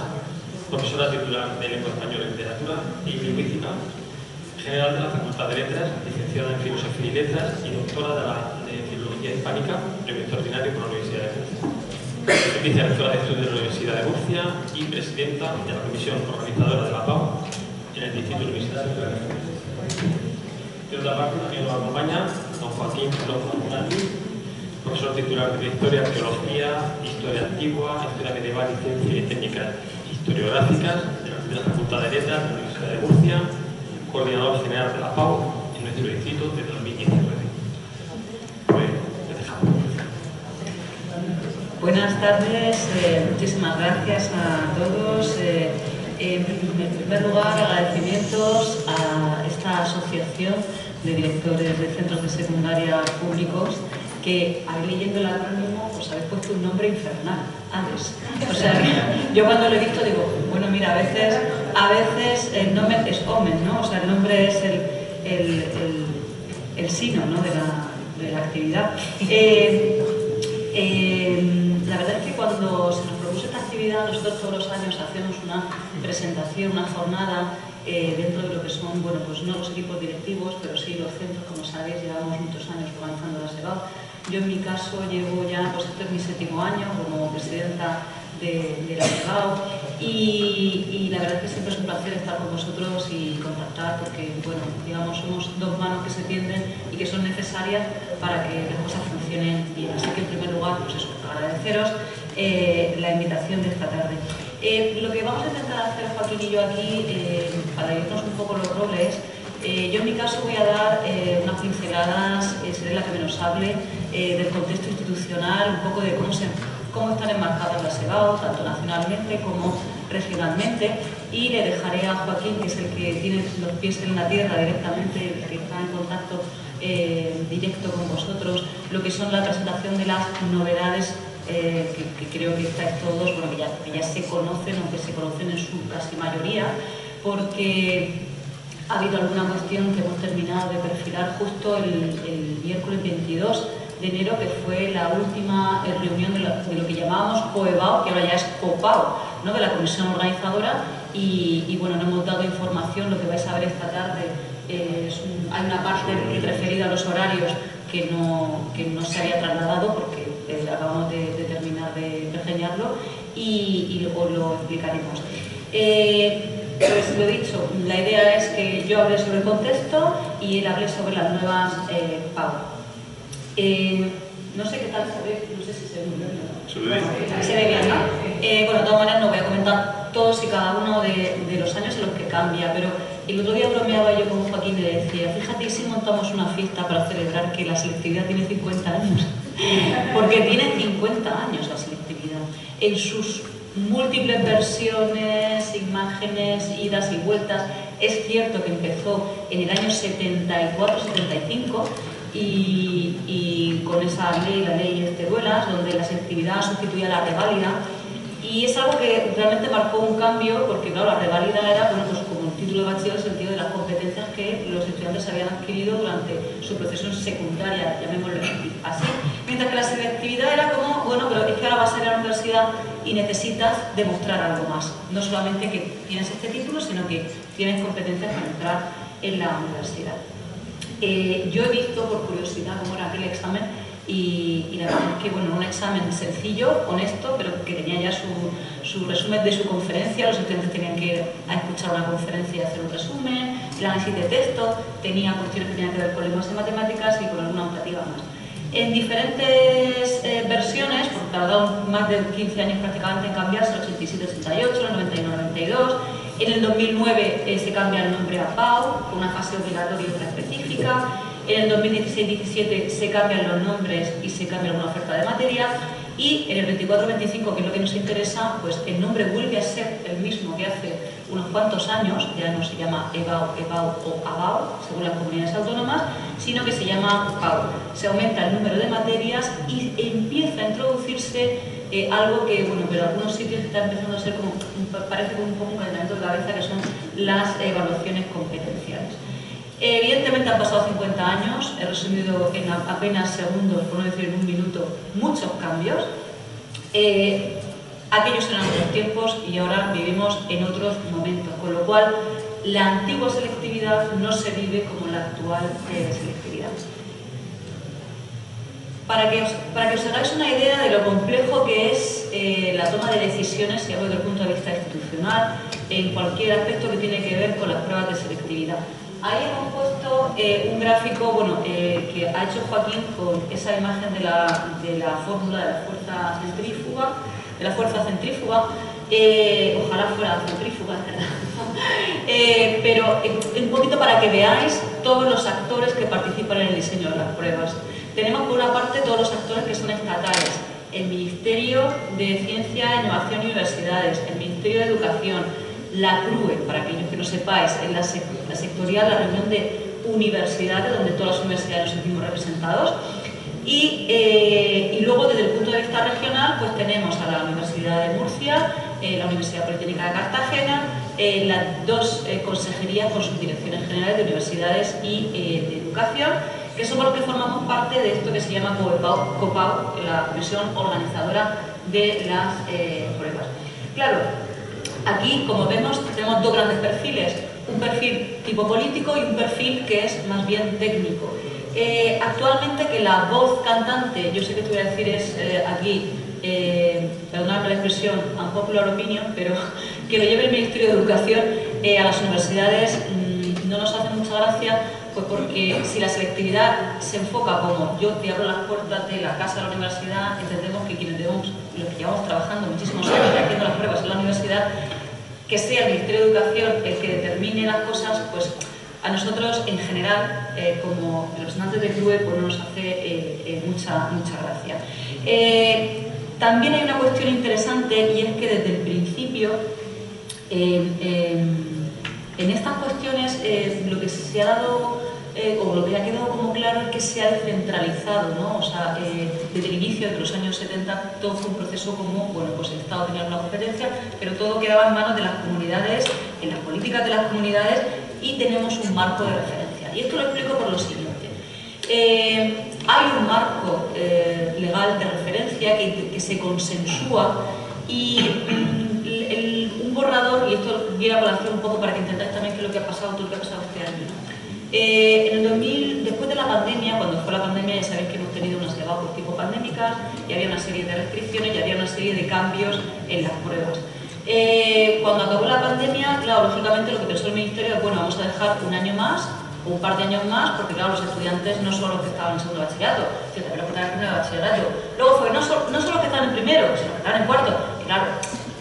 S8: profesora titular de Lengua Española y Literatura y Lingüística, general de la Facultad de Letras, licenciada en Filosofía y Letras y doctora de Filología Hispánica, premio extraordinario por la Universidad de Murcia. Es vicerrectora de Estudios de la Universidad de Murcia y presidenta de la comisión organizadora de la PAU en el Distrito Universitario de la Universidad. De otra parte, también nos acompaña don Joaquín López Morales, profesor titular de Historia, Arqueología, Historia Antigua, Historia Medieval y Ciencias y Técnicas Historiográficas de la Facultad de Letras de la Universidad de Murcia, coordinador general de la PAU en nuestro distrito desde 2019. Pues, te dejamos.
S9: Buenas tardes, muchísimas gracias a todos. En primer lugar, agradecimientos a esta asociación de directores de centros de secundaria públicos que, leyendo el acrónimo, pues habéis puesto un nombre infernal, ADES. O sea, yo cuando lo he visto digo, bueno, mira, a veces el nombre es Omen, ¿no? O sea, el nombre es el sino, ¿no? de la actividad. La verdad es que cuando se nos propuso esta actividad, nosotros todos los años hacemos una presentación, una jornada dentro de lo que son, bueno, pues no los equipos directivos, pero sí los centros, como sabéis, llevamos muchos años organizando la SEGAO. Yo en mi caso llevo ya, pues este es mi 7º año como presidenta de la SEGAO y la verdad es que siempre es un placer estar con vosotros y contactar porque, bueno, digamos, somos dos manos que se tienden y que son necesarias para que las cosas funcionen bien. Así que en primer lugar, pues eso, agradeceros la invitación de esta tarde. Lo que vamos a intentar hacer Joaquín y yo aquí, para irnos un poco los roles, yo en mi caso voy a dar unas pinceladas, seré la que menos hable, del contexto institucional, un poco de cómo están enmarcadas las SEGAO, tanto nacionalmente como regionalmente, y le dejaré a Joaquín, que es el que tiene los pies en la tierra directamente, el que está en contacto directo con vosotros, lo que son la presentación de las novedades que creo que estáis todos, bueno, que ya se conocen, aunque se conocen en su casi mayoría, porque ha habido alguna cuestión que hemos terminado de perfilar justo el miércoles 22 de enero, que fue la última reunión de lo que llamábamos COEBAO, que ahora ya es COPAO, ¿no? De la comisión organizadora, y bueno, no hemos dado información. Lo que vais a ver esta tarde hay una parte referida a los horarios que no se había trasladado porque acabamos de terminar de reseñarlo y os lo explicaremos. Pues lo dicho, la idea es que yo hable sobre el contexto y él hable sobre las nuevas PAU. No sé qué tal se ve, no sé si se ve muy bien. Se ve bien, ¿no? Bueno, de todas maneras no voy a comentar todos y cada uno de los años en los que cambia, pero el otro día bromeaba yo con Joaquín y le decía, fíjate si montamos una fiesta para celebrar que la selectividad tiene 50 años, porque tiene 50 años la selectividad, en sus múltiples versiones, imágenes, idas y vueltas. Es cierto que empezó en el año 74-75 y con esa ley, la ley Esteruelas, donde la selectividad sustituía a la reválida, y es algo que realmente marcó un cambio porque, claro, la reválida era, bueno, pues como un título de bachiller en el sentido de las competencias que los estudiantes habían adquirido durante su proceso en secundaria, llamémoslo así, mientras que la selectividad era como, bueno, pero es que ahora vas a ir a la universidad y necesitas demostrar algo más, no solamente que tienes este título, sino que tienes competencias para entrar en la universidad. Yo he visto, por curiosidad, cómo era aquel examen y la verdad es que, bueno, un examen sencillo, honesto, pero que tenía ya su resumen de su conferencia. Los estudiantes tenían que ir a escuchar una conferencia y hacer un resumen, el análisis de texto, tenía cuestiones que tenían que ver con lenguas y matemáticas y con alguna optativa más. En diferentes versiones, porque tardaron más de 15 años prácticamente en cambiarse, el 87-88, el 91-92, En el 2009 se cambia el nombre a PAU, con una fase obligatoria y otra específica. En el 2016-17 se cambian los nombres y se cambia alguna oferta de materia. Y en el 24-25, que es lo que nos interesa, pues el nombre vuelve a ser el mismo que hace unos cuantos años, ya no se llama EBAU, EBAU o ABAU, según las comunidades autónomas, sino que se llama PAU. Se aumenta el número de materias y empieza a introducirse algo que, bueno, pero en algunos sitios está empezando a ser como, parece como un poco un calentamiento de cabeza, que son las evaluaciones competenciales. Evidentemente han pasado 50 años, he resumido en apenas segundos, por no decir en un minuto, muchos cambios. Aquellos eran otros tiempos y ahora vivimos en otros momentos, con lo cual la antigua selectividad no se vive como la actual selectividad. Para que os hagáis una idea de lo complejo que es la toma de decisiones, si hablo desde el punto de vista institucional, en cualquier aspecto que tiene que ver con las pruebas de selectividad. Ahí hemos puesto un gráfico, bueno, que ha hecho Joaquín con esa imagen de la fórmula de la fuerza centrífuga, ojalá fuera centrífuga, ¿verdad? Pero un poquito para que veáis todos los actores que participan en el diseño de las pruebas. Tenemos por una parte todos los actores que son estatales, el Ministerio de Ciencia, Innovación y Universidades, el Ministerio de Educación, la CRUE, para aquellos que no sepáis, en la sectorial, la reunión de universidades, donde todas las universidades nos sentimos representados. Y luego, desde el punto de vista regional, pues tenemos a la Universidad de Murcia, la Universidad Politécnica de Cartagena, las dos consejerías con subdirecciones generales de universidades y de educación, que somos los que formamos parte de esto que se llama COPAU, la comisión organizadora de las pruebas. Claro, aquí, como vemos, tenemos dos grandes perfiles, un perfil tipo político y un perfil que es más bien técnico. Actualmente que la voz cantante, yo sé que te voy a decir es aquí, perdonadme la expresión, unpopular opinion, pero que lo lleve el Ministerio de Educación a las universidades no nos hace mucha gracia, pues porque si la selectividad se enfoca como yo te abro las puertas de la casa de la universidad, entendemos que quienes los que llevamos trabajando muchísimos años y haciendo las pruebas en la universidad, que sea el Ministerio de Educación el que determine las cosas, pues a nosotros en general, como representantes del CRUE, pues no nos hace mucha gracia. También hay una cuestión interesante y es que desde el principio, en estas cuestiones, lo que se ha dado, o lo que ha quedado como claro es que se ha descentralizado, ¿no? O sea, desde el inicio de los años 70 todo fue un proceso como, bueno, pues el Estado tenía una competencia, pero todo quedaba en manos de las comunidades, en las políticas de las comunidades, y tenemos un marco de referencia. Y esto lo explico por lo siguiente. Hay un marco legal de referencia que se consensúa y un borrador, y esto viene a colación un poco para que entendáis también qué es lo que ha pasado, todo lo que ha pasado este año, ¿no? En el 2000, después de la pandemia, cuando fue la pandemia, ya sabéis que hemos tenido unas EBAU tipo pandémicas y había una serie de restricciones y había una serie de cambios en las pruebas. Cuando acabó la pandemia, claro, lógicamente lo que pensó el Ministerio es, bueno, vamos a dejar un año más o un par de años más, porque claro, los estudiantes no son los que estaban en segundo de bachillerato, sino también los que estaban en primero de bachillerato. Luego fue, no son los que estaban en primero, sino los que estaban en cuarto. Y claro,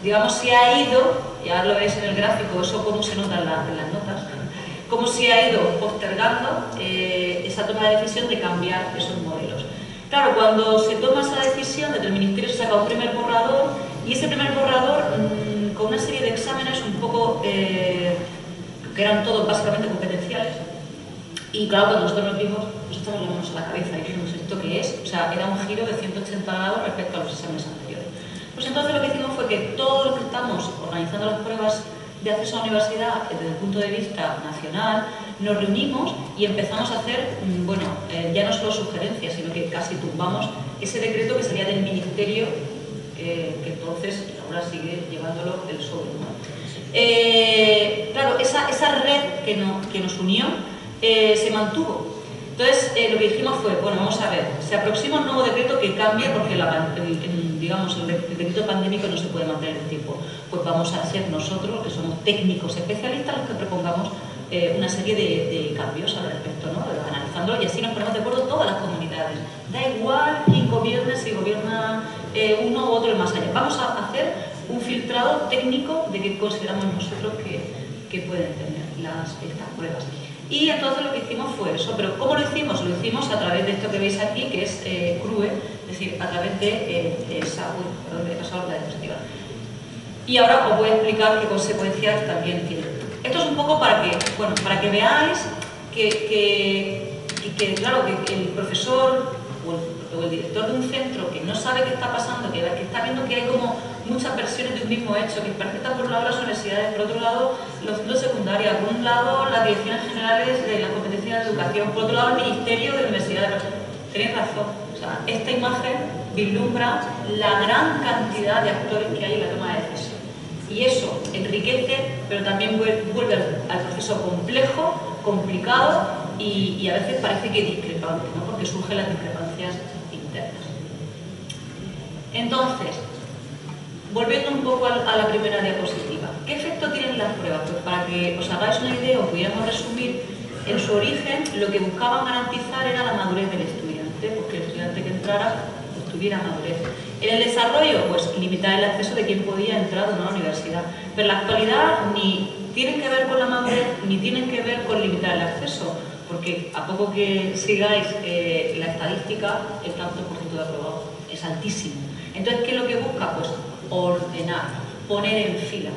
S9: digamos, se ha ido, ya lo veis en el gráfico, eso cómo se nota en las notas, cómo se ha ido postergando esa toma de decisión de cambiar esos modelos. Claro, cuando se toma esa decisión, desde el Ministerio se saca un primer borrador, y ese primer borrador, con una serie de exámenes un poco, que eran todos básicamente competenciales, y claro, cuando nosotros nos vimos, pues echamos las manos a la cabeza y dijimos, ¿esto qué es? O sea, era un giro de 180 grados respecto a los exámenes anteriores. Pues entonces lo que hicimos fue que todos los que estamos organizando las pruebas de acceso a la universidad desde el punto de vista nacional, nos reunimos y empezamos a hacer, bueno, ya no solo sugerencias, sino que casi tumbamos ese decreto que salía del Ministerio, que entonces ahora sigue llevándolo el PSOE, ¿no? Claro, esa red que nos unió se mantuvo. Entonces, lo que dijimos fue, bueno, vamos a ver, se aproxima un nuevo decreto que cambie porque digamos, el decreto pandémico no se puede mantener en el tiempo. Pues vamos a ser nosotros, que somos técnicos especialistas, los que propongamos una serie de cambios al respecto, ¿no? Analizándolo, y así nos ponemos de acuerdo todas las comunidades. Da igual quién gobierne, si gobierna uno u otro el más allá. Vamos a hacer un filtrado técnico de qué consideramos nosotros que pueden tener estas pruebas. Y entonces lo que hicimos fue eso, pero ¿cómo lo hicimos? Lo hicimos a través de esto que veis aquí, que es CRUE, es decir, a través de esa diapositiva. Y ahora os voy a explicar qué consecuencias también tiene. Esto es un poco para que veáis que claro, que el profesor o el director de un centro que no sabe qué está pasando, que está viendo que hay como muchas versiones de un mismo hecho, que parece que están por un lado las universidades, por otro lado los centros de secundaria, por un lado las direcciones generales de la competencia de educación, por otro lado el Ministerio de Universidades. Tenéis razón, o sea, esta imagen vislumbra la gran cantidad de actores que hay en la toma de decisión. Y eso enriquece, pero también vuelve al proceso complejo, complicado y a veces parece que discrepante, ¿no? Porque surgen las discrepancias internas. Entonces, volviendo un poco a la primera diapositiva, ¿qué efecto tienen las pruebas? Pues para que os hagáis una idea o pudiéramos resumir, en su origen lo que buscaban garantizar era la madurez del estudiante, porque el estudiante que entrara pues, tuviera madurez. En el desarrollo, pues limitar el acceso de quien podía entrar o no a la universidad. Pero en la actualidad ni tienen que ver con la madurez ni tienen que ver con limitar el acceso, porque a poco que sigáis la estadística, el tanto por ciento de aprobado es altísimo. Entonces, ¿qué es lo que busca? Pues ordenar, poner en fila.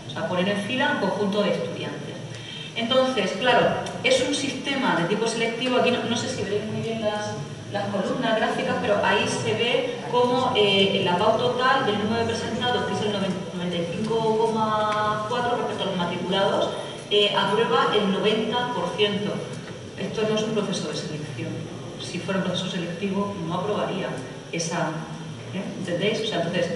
S9: O sea, poner en fila un conjunto de estudiantes. Entonces, claro, es un sistema de tipo selectivo. Aquí no sé si veréis muy bien las columnas gráficas, pero ahí se ve como la PAU total del número de presentados, que es el 95,4 respecto a los matriculados, aprueba el 90%. Esto no es un proceso de selección. Si fuera un proceso selectivo, no aprobaría esa... ¿Entendéis? O sea, entonces,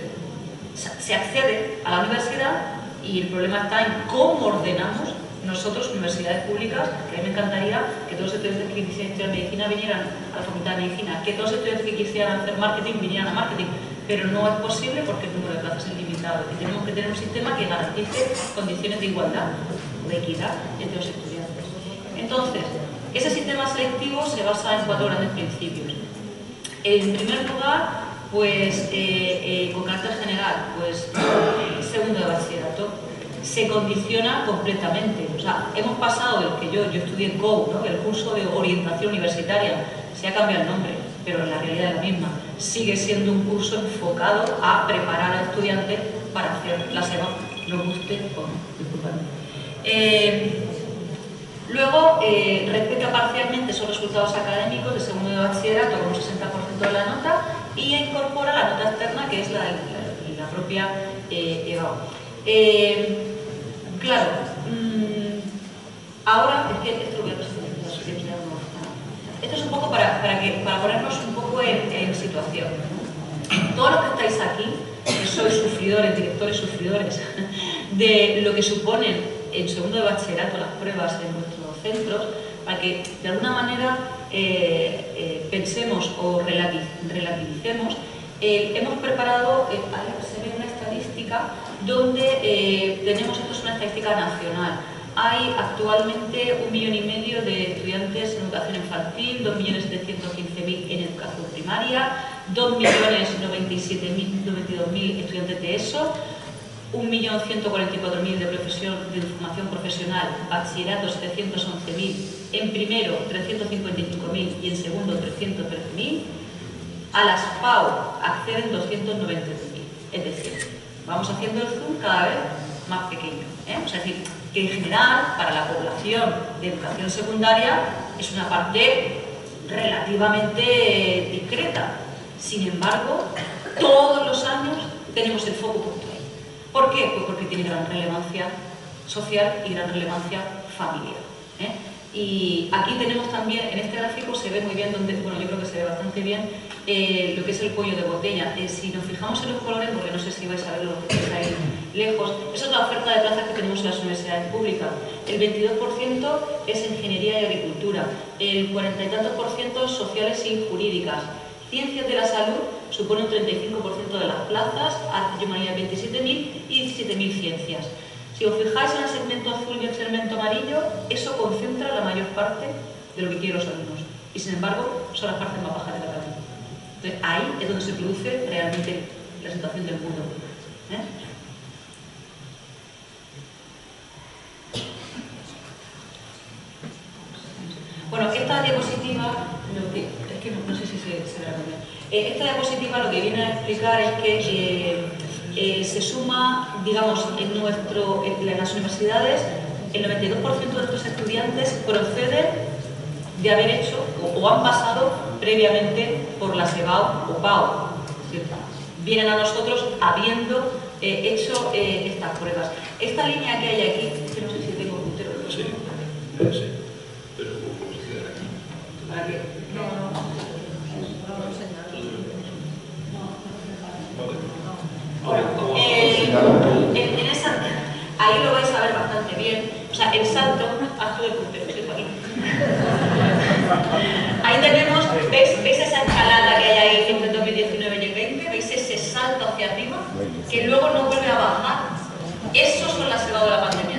S9: se accede a la universidad y el problema está en cómo ordenamos nosotros, universidades públicas, que a mí me encantaría que todos los estudiantes que quisieran estudiar medicina vinieran a la facultad de medicina, que todos los estudiantes que quisieran hacer marketing vinieran a marketing, pero no es posible porque el número de plazas es limitado y tenemos que tener un sistema que garantice condiciones de igualdad o de equidad entre los estudiantes. Entonces, ese sistema selectivo se basa en 4 grandes principios. En primer lugar, pues con carácter general, pues segundo de bachillerato, se condiciona completamente. O sea, hemos pasado del que yo estudié COU, ¿no? El curso de orientación universitaria, se ha cambiado el nombre, pero la realidad es la misma. Sigue siendo un curso enfocado a preparar a estudiantes para hacer la SEBA, nos guste o no, disculpadme. Luego, respeta parcialmente esos resultados académicos de segundo de bachillerato con un 60% de la nota y incorpora la nota externa, que es la propia EBAU. Claro, ahora es que esto lo voy a presentar. Esto es un poco para ponernos un poco en situación. Todos los que estáis aquí, que sois sufridores, directores sufridores, de lo que suponen en segundo de bachillerato las pruebas en nuestros centros, para que de alguna manera pensemos o relativicemos, hemos preparado, se ve una estadística donde tenemos, esto es una estadística nacional, hay actualmente 1,5 millones de estudiantes en educación infantil, 2.715.000 en educación primaria, 2.097.092.000 estudiantes de ESO, 1.144.000 de formación profesional, bachillerato 711.000, en primero 355.000 y en segundo 313.000. A las PAU acceden 293.000, es decir, vamos haciendo el zoom cada vez más pequeño. O sea, es decir, que en general para la población de educación secundaria es una parte relativamente discreta. Sin embargo, todos los años tenemos el foco puesto ahí. ¿Por qué? Pues porque tiene gran relevancia social y gran relevancia familiar. Y aquí tenemos también, en este gráfico se ve muy bien, bueno, yo creo que se ve bastante bien lo que es el cuello de botella. Si nos fijamos en los colores, porque no sé si vais a verlo los que estáis ahí lejos, esa es la oferta de plazas que tenemos en las universidades públicas. El 22% es ingeniería y agricultura, el 40 y tantos % sociales y jurídicas. Ciencias de la salud supone un 35% de las plazas, arte y humanidad 27.000 y 17.000 ciencias. Si os fijáis en el segmento azul y el segmento amarillo, eso concentra la mayor parte de lo que quieren los alumnos. Y sin embargo, son las partes más bajas de la tabla. Entonces, ahí es donde se produce realmente la situación del mundo. Bueno, esta diapositiva, es que no sé si se verá bien. Esta diapositiva lo que viene a explicar es que se suma, digamos, en las universidades, el 92% de nuestros estudiantes proceden de haber hecho o han pasado previamente por la SEGAO o PAO. Vienen a nosotros habiendo hecho estas pruebas. Esta línea que hay aquí, que no sé si tengo puntero.
S8: Sí, sí, pero ¿cómo se queda aquí?
S9: ¿Para qué? Bueno, en esa, ahí lo vais a ver bastante bien. O sea, el salto, hazlo de puntero, ¿sí? Ahí tenemos, ¿veis esa escalada que hay ahí entre 2019 y el 20? ¿Veis ese salto hacia arriba? Que luego no vuelve a bajar. Esos son las SEGAO de la pandemia.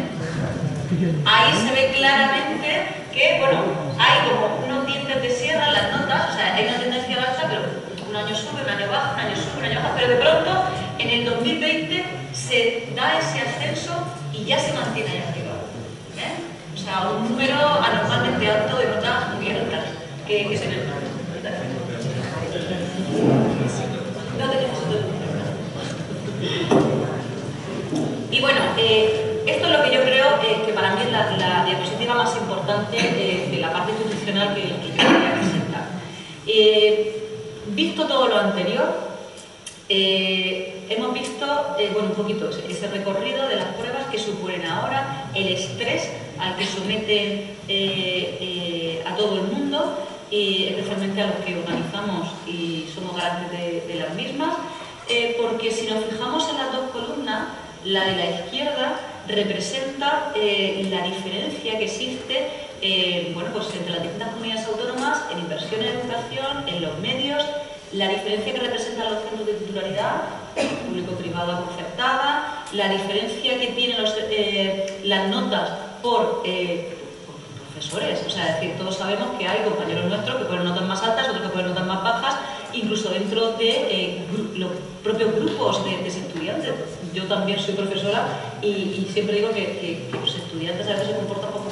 S9: Ahí se ve claramente que, bueno, hay como unos dientes de sierra en las notas, o sea, hay una tendencia baja, pero un año sube, un año baja, un año sube, un año baja, pero de pronto en el 2020 se da ese ascenso y ya se mantiene ahí arriba. O sea, un número anormalmente alto de notas muy altas que tenemos. No tenemos otro. Y bueno, esto es lo que yo creo que para mí es la diapositiva más importante de la parte institucional que yo quería presentar. Visto todo lo anterior, hemos visto bueno, un poquito ese recorrido de las pruebas que suponen ahora, el estrés al que someten a todo el mundo, y especialmente a los que organizamos y somos garantes de las mismas, porque si nos fijamos en las dos columnas, la de la izquierda representa la diferencia que existe bueno, pues entre las distintas comunidades autónomas en inversión en educación, en los medios, la diferencia que representan los centros de titularidad, público-privada concertada, la diferencia que tienen las notas por profesores. O sea, es decir, todos sabemos que hay compañeros nuestros que ponen notas más altas, otros que ponen notas más bajas, incluso dentro de los propios grupos de estudiantes. Yo también soy profesora y siempre digo que los estudiantes a veces se comportan como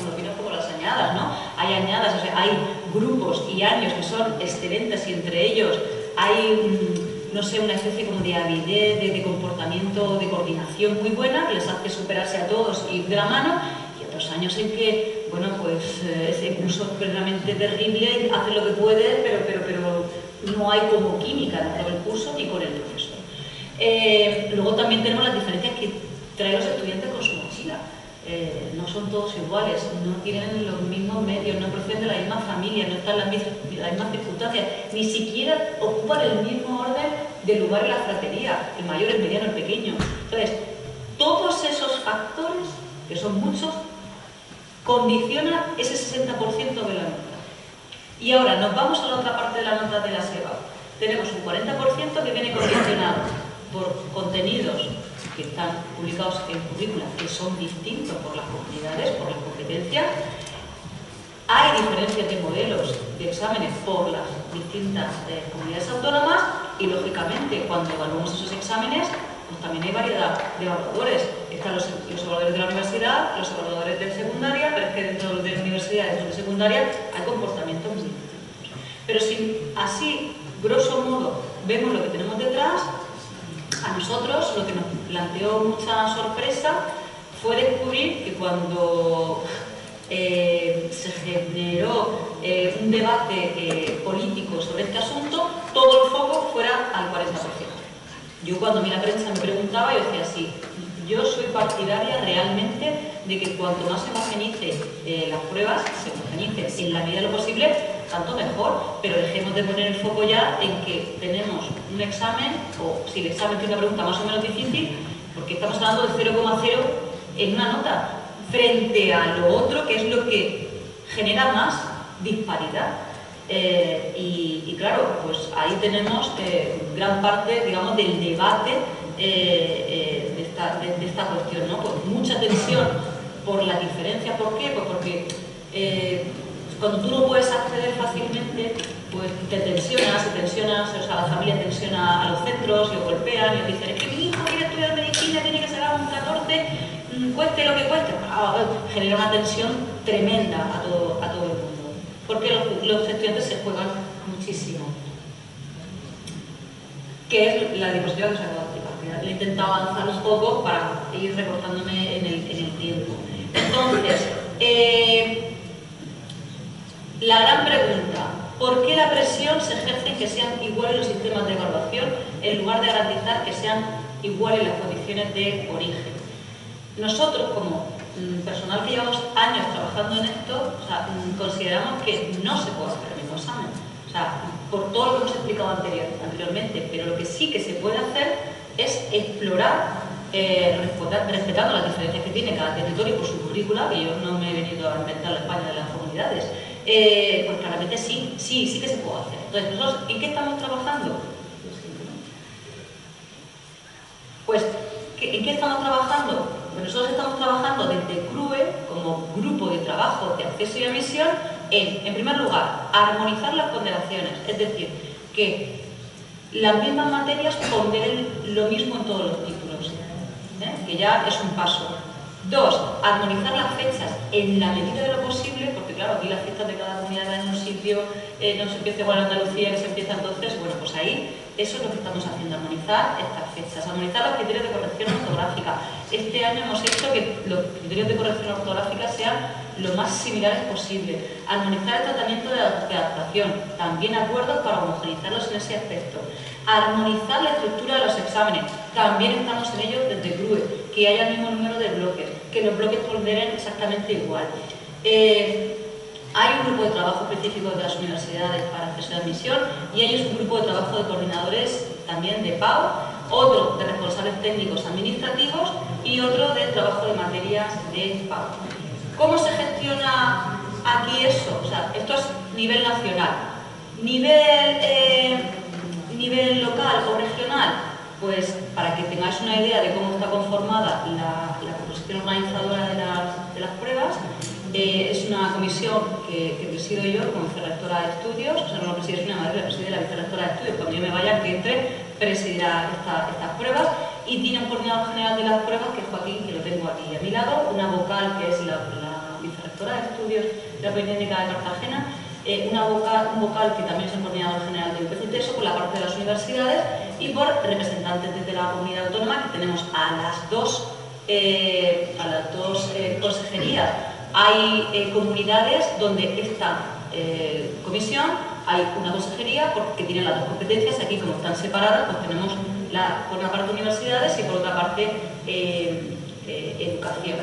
S9: las añadas, ¿no? Hay añadas, o sea, hay grupos y años que son excelentes y entre ellos hay, no sé, una especie como de avidez, de comportamiento, de coordinación muy buena, que les hace superarse a todos y ir de la mano, y otros años en que, bueno, pues ese curso es verdaderamente terrible, hace lo que puede, pero no hay como química dentro del curso ni con el profesor. Luego también tenemos las diferencias que traen los estudiantes con su mochila. No son todos iguales, no tienen los mismos medios, no proceden de la misma familia, no están en las mismas circunstancias, ni siquiera ocupan el mismo orden de lugar en la fratería, el mayor, el mediano, el pequeño. Entonces, todos esos factores, que son muchos, condicionan ese 60% de la nota. Y ahora nos vamos a la otra parte de la nota de la SEGAO. Tenemos un 40% que viene condicionado por contenidos que están publicados en currícula, que son distintos por las comunidades, por las competencias. Hay diferencias de modelos de exámenes por las distintas comunidades autónomas y, lógicamente, cuando evaluamos esos exámenes, pues también hay variedad de evaluadores. Están los evaluadores de la universidad, los evaluadores de secundaria, pero es que dentro de la universidad y dentro de secundaria hay comportamientos muy distintos. Pero si así, grosso modo, vemos lo que tenemos detrás, a nosotros lo que nos planteó mucha sorpresa fue descubrir que cuando se generó un debate político sobre este asunto, todo el foco fuera al 40%. Yo cuando vi la prensa me preguntaba, yo decía así, yo soy partidaria realmente de que cuanto más se homogenice las pruebas, se homogenicen en la medida de lo posible, tanto mejor, pero dejemos de poner el foco ya en que tenemos un examen, o si el examen tiene una pregunta más o menos difícil, porque estamos hablando de 0,0 en una nota, frente a lo otro, que es lo que genera más disparidad. Y claro, pues ahí tenemos gran parte, digamos, del debate de esta cuestión, ¿no? Pues mucha tensión por las diferencias. ¿Por qué? Pues porque cuando tú no puedes acceder fácilmente, pues te tensionas, o sea, la familia tensiona a los centros, lo golpean y dicen, es que mi hijo quiere estudiar estudiar medicina tiene que sacar un 14, cueste lo que cueste. Genera una tensión tremenda a todo el mundo, porque los estudiantes se juegan muchísimo. Que es la diapositiva que os acabo de explicar. He intentado avanzar un poco para ir recortándome en el tiempo. Entonces, la gran pregunta: ¿por qué la presión se ejerce en que sean iguales los sistemas de evaluación en lugar de garantizar que sean iguales las condiciones de origen? Nosotros, como personal que llevamos años trabajando en esto, o sea, consideramos que no se puede hacer el mismo examen. O sea, por todo lo que hemos explicado anteriormente, pero lo que sí que se puede hacer es explorar, respetando las diferencias que tiene cada territorio por su currícula, que yo no me he venido a inventar la España de las comunidades, pues claramente sí que se puede hacer. Entonces, nosotros, ¿en qué estamos trabajando? Pues, ¿en qué estamos trabajando? Pues nosotros estamos trabajando desde CRUE, como grupo de trabajo de acceso y admisión, en primer lugar, armonizar las ponderaciones, es decir, que las mismas materias ponderen lo mismo en todos los títulos, que ya es un paso. 2, armonizar las fechas en la medida de lo posible, porque claro, aquí las fiestas de cada comunidad en un sitio no se empieza igual en Andalucía que se empieza entonces, bueno, pues ahí eso es lo que estamos haciendo, armonizar estas fechas, armonizar los criterios de corrección ortográfica. Este año hemos hecho que los criterios de corrección ortográfica sean lo más similares posible, armonizar el tratamiento de adaptación, también acuerdos para homogeneizarlos en ese aspecto, armonizar la estructura de los exámenes, también estamos en ello desde CRUE, que haya el mismo número de bloques, que los bloques ponderen exactamente igual. Hay un grupo de trabajo específico de las universidades para acceso de admisión y hay un grupo de trabajo de coordinadores también de PAU, otro de responsables técnicos administrativos y otro de trabajo de materias de PAU. ¿Cómo se gestiona aquí eso? O sea, esto es nivel nacional. Nivel local o regional, pues para que tengáis una idea de cómo está conformada la composición organizadora de las pruebas, es una comisión que presido yo como vicerrectora de estudios, o sea, no lo preside una madre, la preside la vicerrectora de estudios. Cuando yo me vaya, que entre, presidirá estas pruebas, y tiene un coordinador general de las pruebas, que es Joaquín, que lo tengo aquí a mi lado, una vocal, que es la vicerrectora de estudios de la Politécnica de Cartagena, un vocal que también es el coordinador general de UPCT, eso por la parte de las universidades, y por representantes desde la comunidad autónoma, que tenemos a las dos consejerías. Hay comunidades donde esta comisión, hay una consejería porque tienen las dos competencias. Aquí, como están separadas, pues tenemos por una parte universidades y por otra parte educación.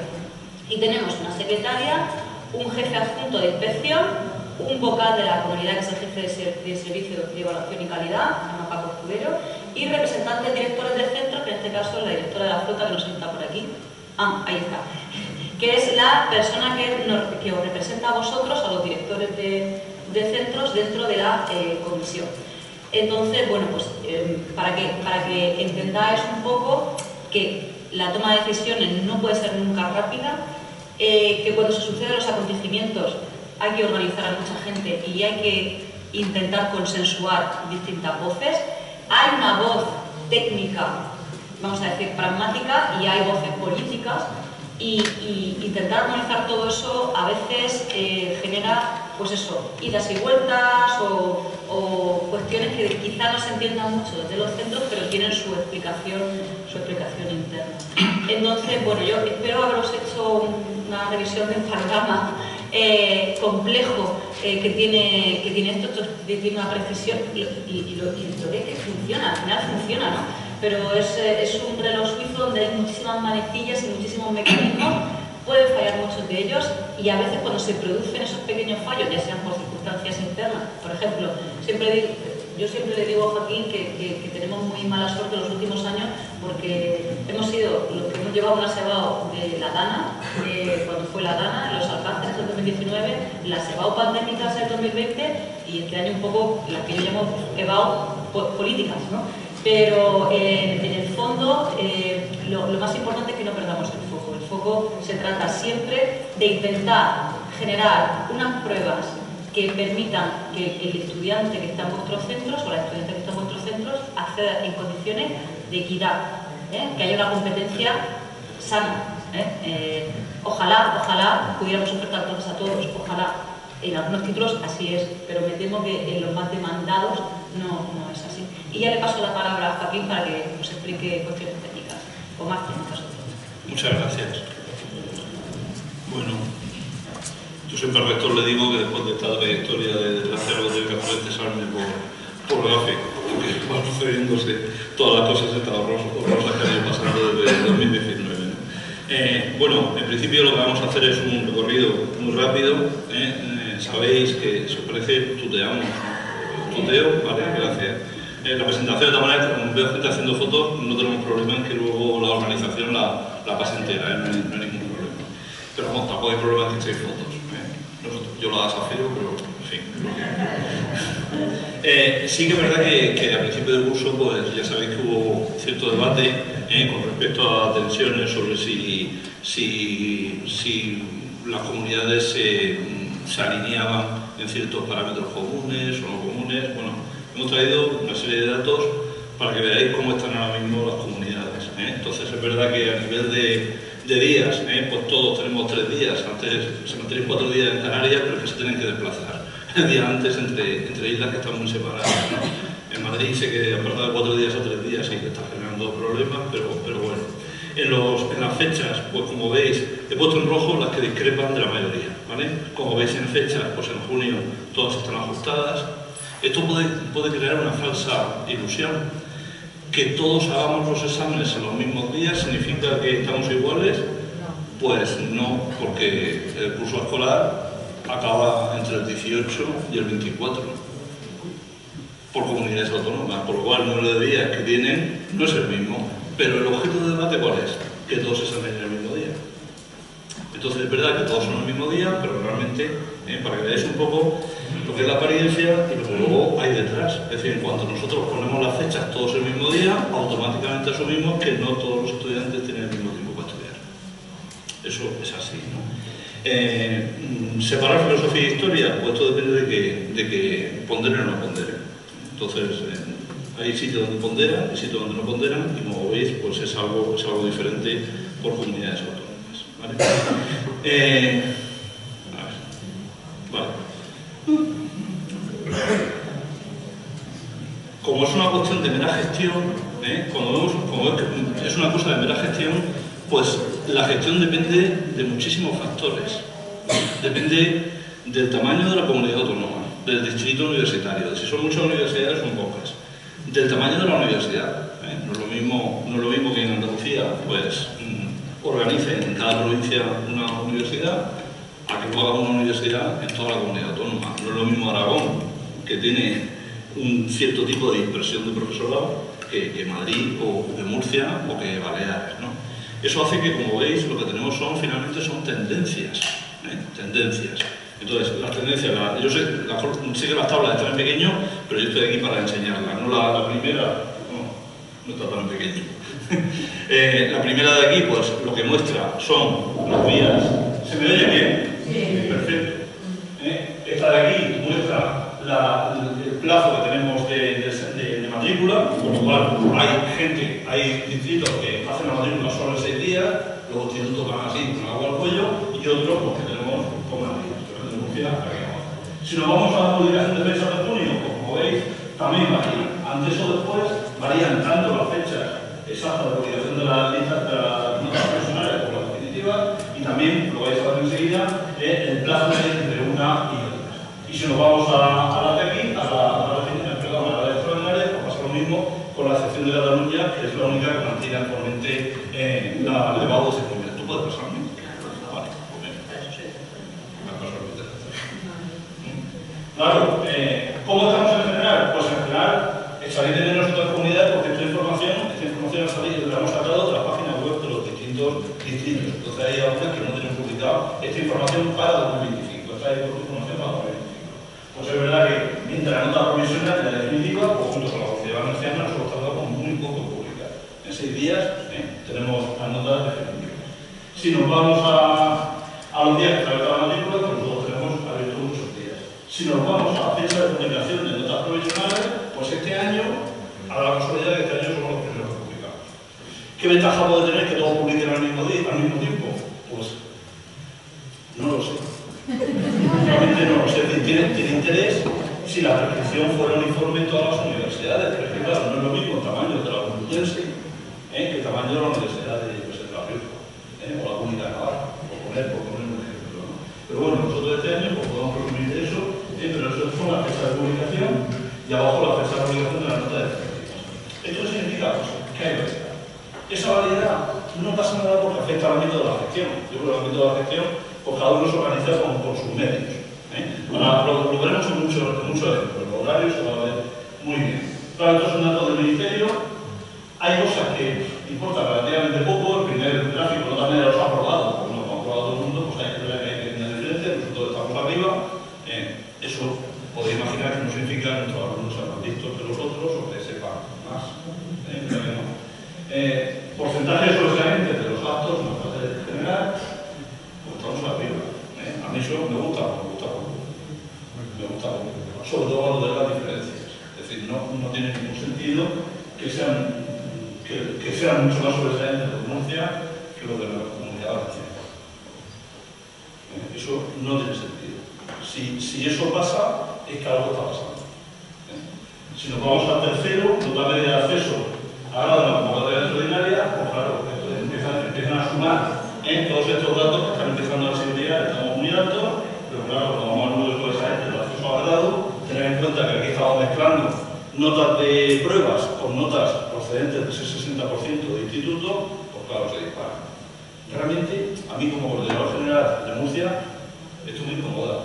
S9: Y tenemos una secretaria, un jefe adjunto de inspección, un vocal de la comunidad, que es el jefe de servicio de evaluación y calidad, se llama Paco Escudero, y representantes directores del centro, que en este caso es la directora de la flota, que no sé si está por aquí. Ahí está. Que es la persona que os representa a vosotros, a los directores de centros, dentro de la comisión. Entonces, bueno, pues para que entendáis un poco que la toma de decisiones no puede ser nunca rápida, que cuando se suceden los acontecimientos hay que organizar a mucha gente y hay que intentar consensuar distintas voces. Hay una voz técnica, vamos a decir, pragmática, y hay voces políticas, y intentar armonizar todo eso a veces genera, pues eso, idas y vueltas o cuestiones que quizá no se entiendan mucho desde los centros, pero tienen su explicación interna. Entonces, bueno, yo espero haberos hecho una revisión del panorama complejo que tiene esto tiene una precisión y lo que funciona, al final funciona, ¿no? Pero es un reloj suizo donde hay muchísimas manecillas y muchísimos mecanismos, pueden fallar muchos de ellos, y a veces cuando se producen esos pequeños fallos, ya sean por circunstancias internas, por ejemplo, yo siempre le digo a Joaquín que tenemos muy mala suerte en los últimos años, porque hemos sido los que hemos llevado un asebao de la DANA, cuando fue la DANA, en los alcances del 2019, la asebao pandémica del 2020, y este año un poco la que yo llamo EBAO políticas, ¿no? Pero en el fondo lo más importante es que no perdamos el foco. El foco se trata siempre de intentar generar unas pruebas que permitan que el estudiante que está en vuestros centros o la estudiante que está en vuestros centros acceda en condiciones de equidad. que haya una competencia sana. Ojalá pudiéramos ofertar plazas a todos, ojalá. En algunos títulos así es, pero me temo que en los más demandados no es así. Y ya le paso la palabra a Joaquín para que nos explique cuestiones técnicas, o más técnicas.
S10: Muchas gracias. Bueno, yo siempre al rector le digo que después de esta trayectoria de hacer algo tiene que hacer cesarme por gráfico, porque van sucediéndose todas las cosas estas horrorosas que han ido pasando desde 2019. Bueno, en principio lo que vamos a hacer es un recorrido muy rápido. Sabéis que, si os parece, tuteamos. Tuteo, vale, gracias. La presentación, de todas maneras, como veo gente haciendo fotos, no tenemos problema en que luego la organización la pase entera, no hay ningún problema. Pero bueno, tampoco hay problema en que echéis fotos. Yo la desafío, pero en fin. Sí que es verdad que al principio del curso, pues ya sabéis que hubo cierto debate con respecto a tensiones sobre si las comunidades se alineaban en ciertos parámetros comunes o no comunes. Bueno, hemos traído una serie de datos para que veáis cómo están ahora mismo las comunidades. Entonces es verdad que a nivel de días, pues todos tenemos 3 días. Antes se mantenían 4 días en Canarias, pero es que se tienen que desplazar el día antes entre islas que están muy separadas, ¿no? En Madrid sé que han pasado de 4 días a 3 días y que está generando problemas, pero bueno. En las fechas, pues como veis, he puesto en rojo las que discrepan de la mayoría, ¿vale? Como veis en fechas, pues en junio todas están ajustadas. Esto puede crear una falsa ilusión. Que todos hagamos los exámenes en los mismos días, ¿significa que estamos iguales? Pues no, porque el curso escolar acaba entre el 18 y el 24, por comunidades autónomas, por lo cual el número de días que tienen no es el mismo. Pero el objeto de debate, ¿cuál es? Que todos se examinen el mismo día. Entonces es verdad que todos son el mismo día, pero realmente, para que veáis un poco lo que es la apariencia y lo que luego hay detrás. Es decir, en cuanto nosotros ponemos las fechas todos el mismo día, automáticamente asumimos que no todos los estudiantes tienen el mismo tiempo para estudiar. Eso es así, ¿no? Separar filosofía e historia, pues esto depende de que ponderen o no ponderen. Entonces, hay sitios donde ponderan y sitios donde no ponderan, y como veis, pues es algo diferente por comunidades autónomas, ¿vale? Vale. Como es una cuestión de mera gestión, como es una cosa de mera gestión, pues la gestión depende de muchísimos factores. Depende del tamaño de la comunidad autónoma, del distrito universitario, de si son muchas universidades o son pocas, del tamaño de la universidad. No es lo mismo que en Andalucía pues organice en cada provincia una universidad, a que lo haga una universidad en toda la comunidad autónoma. No es lo mismo Aragón, que tiene un cierto tipo de dispersión de profesorado, que Madrid o que Murcia o que Baleares, ¿no? Eso hace que, como veis, lo que tenemos finalmente son tendencias. Tendencias. Entonces, las tendencias, yo sé que las tablas están en pequeño, pero yo estoy aquí para enseñarlas. No la primera, no está tan pequeño. La primera de aquí, pues lo que muestra son los días. ¿Se me oye bien? Sí. Perfecto. Esta de aquí muestra el plazo que tenemos de matrícula, con lo cual hay distritos que hacen la matrícula solo en 6 días, los institutos van así, con agua al cuello, y otros porque tenemos como Madrid, de Murcia, si nos vamos a la publicación de fechas de junio, como veis, también varían. Antes o después varían tanto las fechas exactas de publicación de las listas de las notas personales como las definitivas, y también, lo vais a ver enseguida, el plazo entre una y otra. Y si nos vamos a la de aquí, a la de extraordinaria, pues pasa lo mismo, con la excepción de Cataluña, que es la única que mantiene actualmente la elevado de septiembre. ¿Tú puedes pasarme? Vale, pues bien. Claro, ¿cómo estamos en general? Pues en general, echaré de menos otras comunidades porque esta información ha salido, la hemos sacado de las páginas web de los distintos distritos. Entonces hay algunas que no tienen publicado esta información para 2025. Esta es información para 2025. Pues es verdad que entre la nota provisional y la definitiva, pues junto con la Sociedad Valenciana, nos hemos tardado con muy poco en publicar. En 6 días tenemos las notas definitivas. Si nos vamos a los días que trae la matrícula, pues nosotros tenemos abierto muchos días. Si nos vamos a la fecha de publicación de notas provisionales, pues este año, a la casualidad de que este año somos los primeros que publicamos. ¿Qué ventaja puede tener que todos publiquen al mismo tiempo? Pues no lo sé. Realmente no lo sé. Tiene interés si la prescripción fuera uniforme en todas las universidades. Pero claro, no es lo mismo el tamaño de la Complutense que el tamaño de la Universidad de La Rioja o la Comunidad de Navarra, por poner un ejemplo, ¿no? Pero bueno, nosotros este año pues, podemos presumir de eso, pero eso es con la fecha de publicación y abajo la fecha de publicación de la nota de prácticas. Esto significa pues, que hay variedad. Esa variedad no pasa nada porque afecta al ámbito de la gestión. Yo creo que el ámbito de la gestión, pues cada uno se organiza con sus medios. Ahora, lo veremos en muchos ejemplos. Los horarios se va a ver muy bien. Claro, estos son datos del Ministerio. Hay cosas que importan relativamente poco. El primer gráfico no también los ha aprobado, porque no lo ha aprobado todo el mundo, pues hay que ver que hay una diferencia. Nosotros estamos arriba. Eso podéis imaginar que no significa que nuestros alumnos sean más listos que los otros o que sepan más. Porcentaje sobresaliente de los actos, no fase general, pues estamos arriba. A mí eso me gusta poco. Sobre todo cuando ves las diferencias. Es decir, no tiene ningún sentido que sean mucho más sobresalientes de Murcia que los de la Comunidad Valenciana. Eso no tiene sentido. Si eso pasa, es que algo está pasando. Si nos vamos al tercero, nota media de acceso a grado de la convocatoria extraordinaria, pues claro, empiezan a sumar todos estos datos que están empezando a seguridad, estamos muy altos, pero claro, cuando vamos al número de sobresalientes del acceso a grado, tener en cuenta que aquí estamos mezclando notas de pruebas con notas procedentes de ese 60% de instituto, pues claro, se dispara. Realmente, a mí como coordinador general de Murcia, estoy muy incómoda.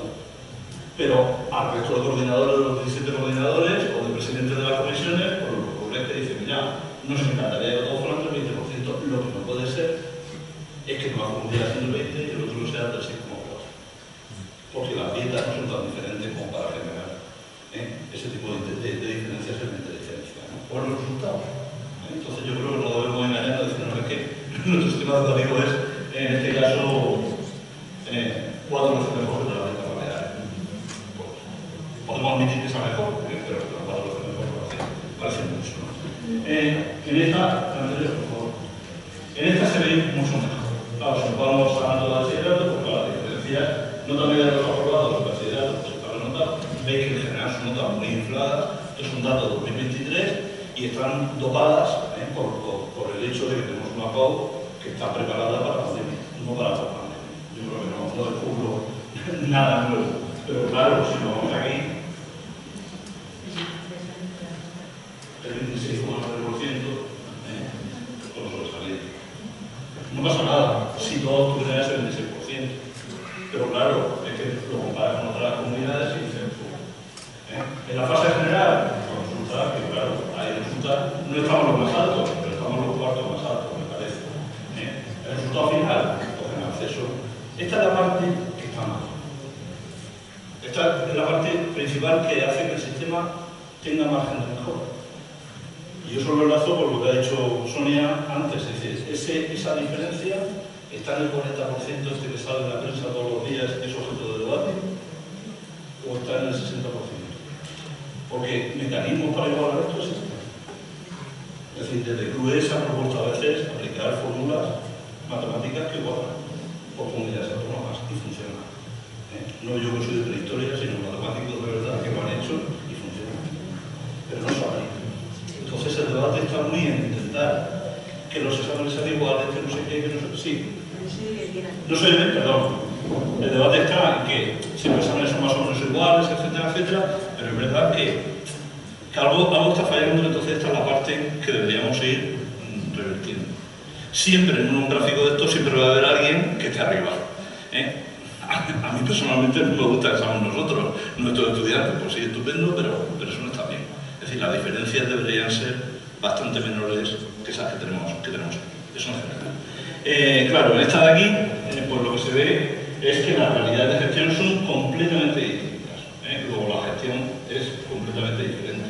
S10: Pero al resto de coordinadores, de los 17 coordinadores o de presidentes de las comisiones, pues lo que es que dicen, mira, nos encantaría que todos fueran del 20%. Lo que no puede ser es que no haga un día siendo 20 y el otro sea del 6,4. Porque las dietas no son tan diferentes como para generar ese tipo de diferencias en la inteligencia, ¿no? Por los resultados. Entonces yo creo que no debemos engañarnos diciendo que nuestro sistema educativo es, en este caso, 4 veces mejor que la dieta balear. Pues, podemos admitir que sea mejor, pero 4 veces mejor parece mucho, ¿no? En esta, anterior, por favor. En esta se ve mucho mejor. Claro, si nos vamos a nota de bachillerato, pues claro, la diferencia nota media de los aprobados de bachillerato, pues está la nota, veis que en general son notas muy infladas. Esto es un dato de 2023 y están dopadas por el hecho de que tenemos una PAU que está preparada para la pandemia, no para la pandemia. Yo creo que no descubro nada nuevo. Pero claro, si nos vamos aquí, el 26,9% con los sobresalientes. No pasa nada si todos tuvieran ese 26%. Pero claro, es que lo comparas con otras comunidades y dices, en la fase general, resulta que, claro, ahí resulta, no estamos los más altos, pero estamos los cuartos más altos, me parece. El resultado final, pues en acceso, esta es la parte que está mal. Esta es la parte principal que hace que el sistema tenga margen de mejora. Y yo solo enlazo por lo que ha dicho Sonia antes, es decir, esa diferencia está en el 40% que sale en la prensa todos los días, es objeto de debate, o está en el 60%. Porque mecanismos para igualar esto existen. Es decir, desde CRUE se ha propuesto a veces aplicar fórmulas matemáticas que igualan por comunidades autónomas y funcionan. No yo que soy de prehistoria, sino matemáticos de verdad que lo han hecho y funcionan. Pero no se aplica. Entonces el debate está muy en intentar que los exámenes sean iguales, que no sé qué, que no sé qué. Sí. No sé bien, perdón. El debate está en que si los exámenes son más o menos iguales, etcétera, etcétera, pero es verdad que algo está fallando, entonces esta es la parte que deberíamos ir revertiendo. Siempre en un gráfico de esto siempre va a haber alguien que esté arriba. A mí personalmente no me gusta que seamos nosotros, nuestros estudiantes, pues sí, estupendo, pero eso no está bien. Es decir, las diferencias deberían ser bastante menores que esas que tenemos aquí. Eso en general. Claro, en esta de aquí, pues lo que se ve es que las realidades de gestión son completamente distintas. Luego la gestión es completamente diferente.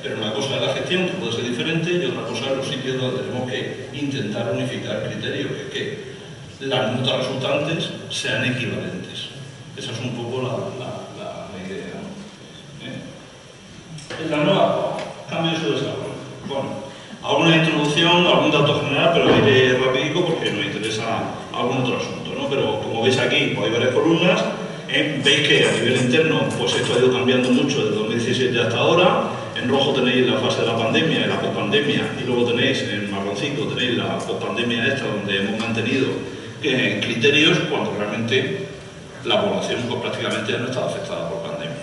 S10: Pero una cosa es la gestión, que puede ser diferente, y otra cosa es los sitios donde tenemos que intentar unificar criterios, que es que las notas resultantes sean equivalentes. Esa es un poco la idea, ¿no? En la nueva cambio de su desarrollo. Bueno, Alguna introducción, algún dato general, pero iré rapidico porque nos interesa algún otro asunto, ¿no? Pero como veis aquí, pues hay varias columnas. Veis que a nivel interno, pues esto ha ido cambiando mucho desde 2017 hasta ahora. En rojo tenéis la fase de la pandemia y la pospandemia, y luego tenéis en marroncito tenéis la pospandemia esta, donde hemos mantenido criterios cuando realmente la población pues, prácticamente ya no estaba afectada por pandemia.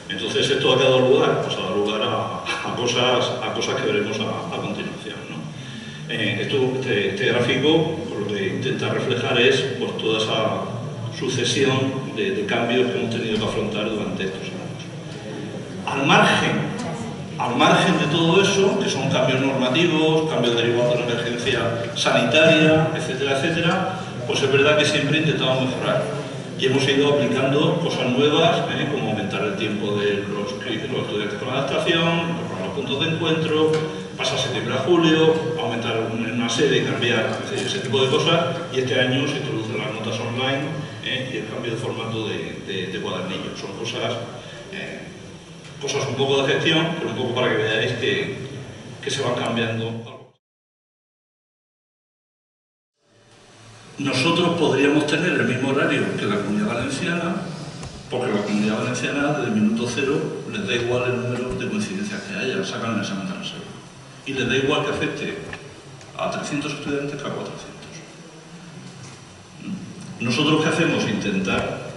S10: Entonces esto ha dado lugar, pues, ha dado lugar a cosas que veremos a continuación, ¿no? Este gráfico, pues, lo que intenta reflejar es pues, toda esa sucesión de cambios que hemos tenido que afrontar durante estos años. Al margen de todo eso, que son cambios normativos, cambios derivados de la emergencia sanitaria, etcétera, etcétera, pues es verdad que siempre intentamos mejorar. Y hemos ido aplicando cosas nuevas, como aumentar el tiempo de los estudiantes con adaptación, mejorar los puntos de encuentro, pasar septiembre a julio, aumentar una sede, cambiar ese tipo de cosas, y este año se introducen las notas online y el cambio de formato de cuadernillo. Son cosas un poco de gestión, pero un poco para que veáis que se van cambiando. Nosotros podríamos tener el mismo horario que la Comunidad Valenciana, porque la Comunidad Valenciana desde el minuto cero les da igual el número de coincidencias que haya, sacan el examen de reserva. Y les da igual que afecte a 300 estudiantes que a 400. Nosotros, ¿qué hacemos? Intentar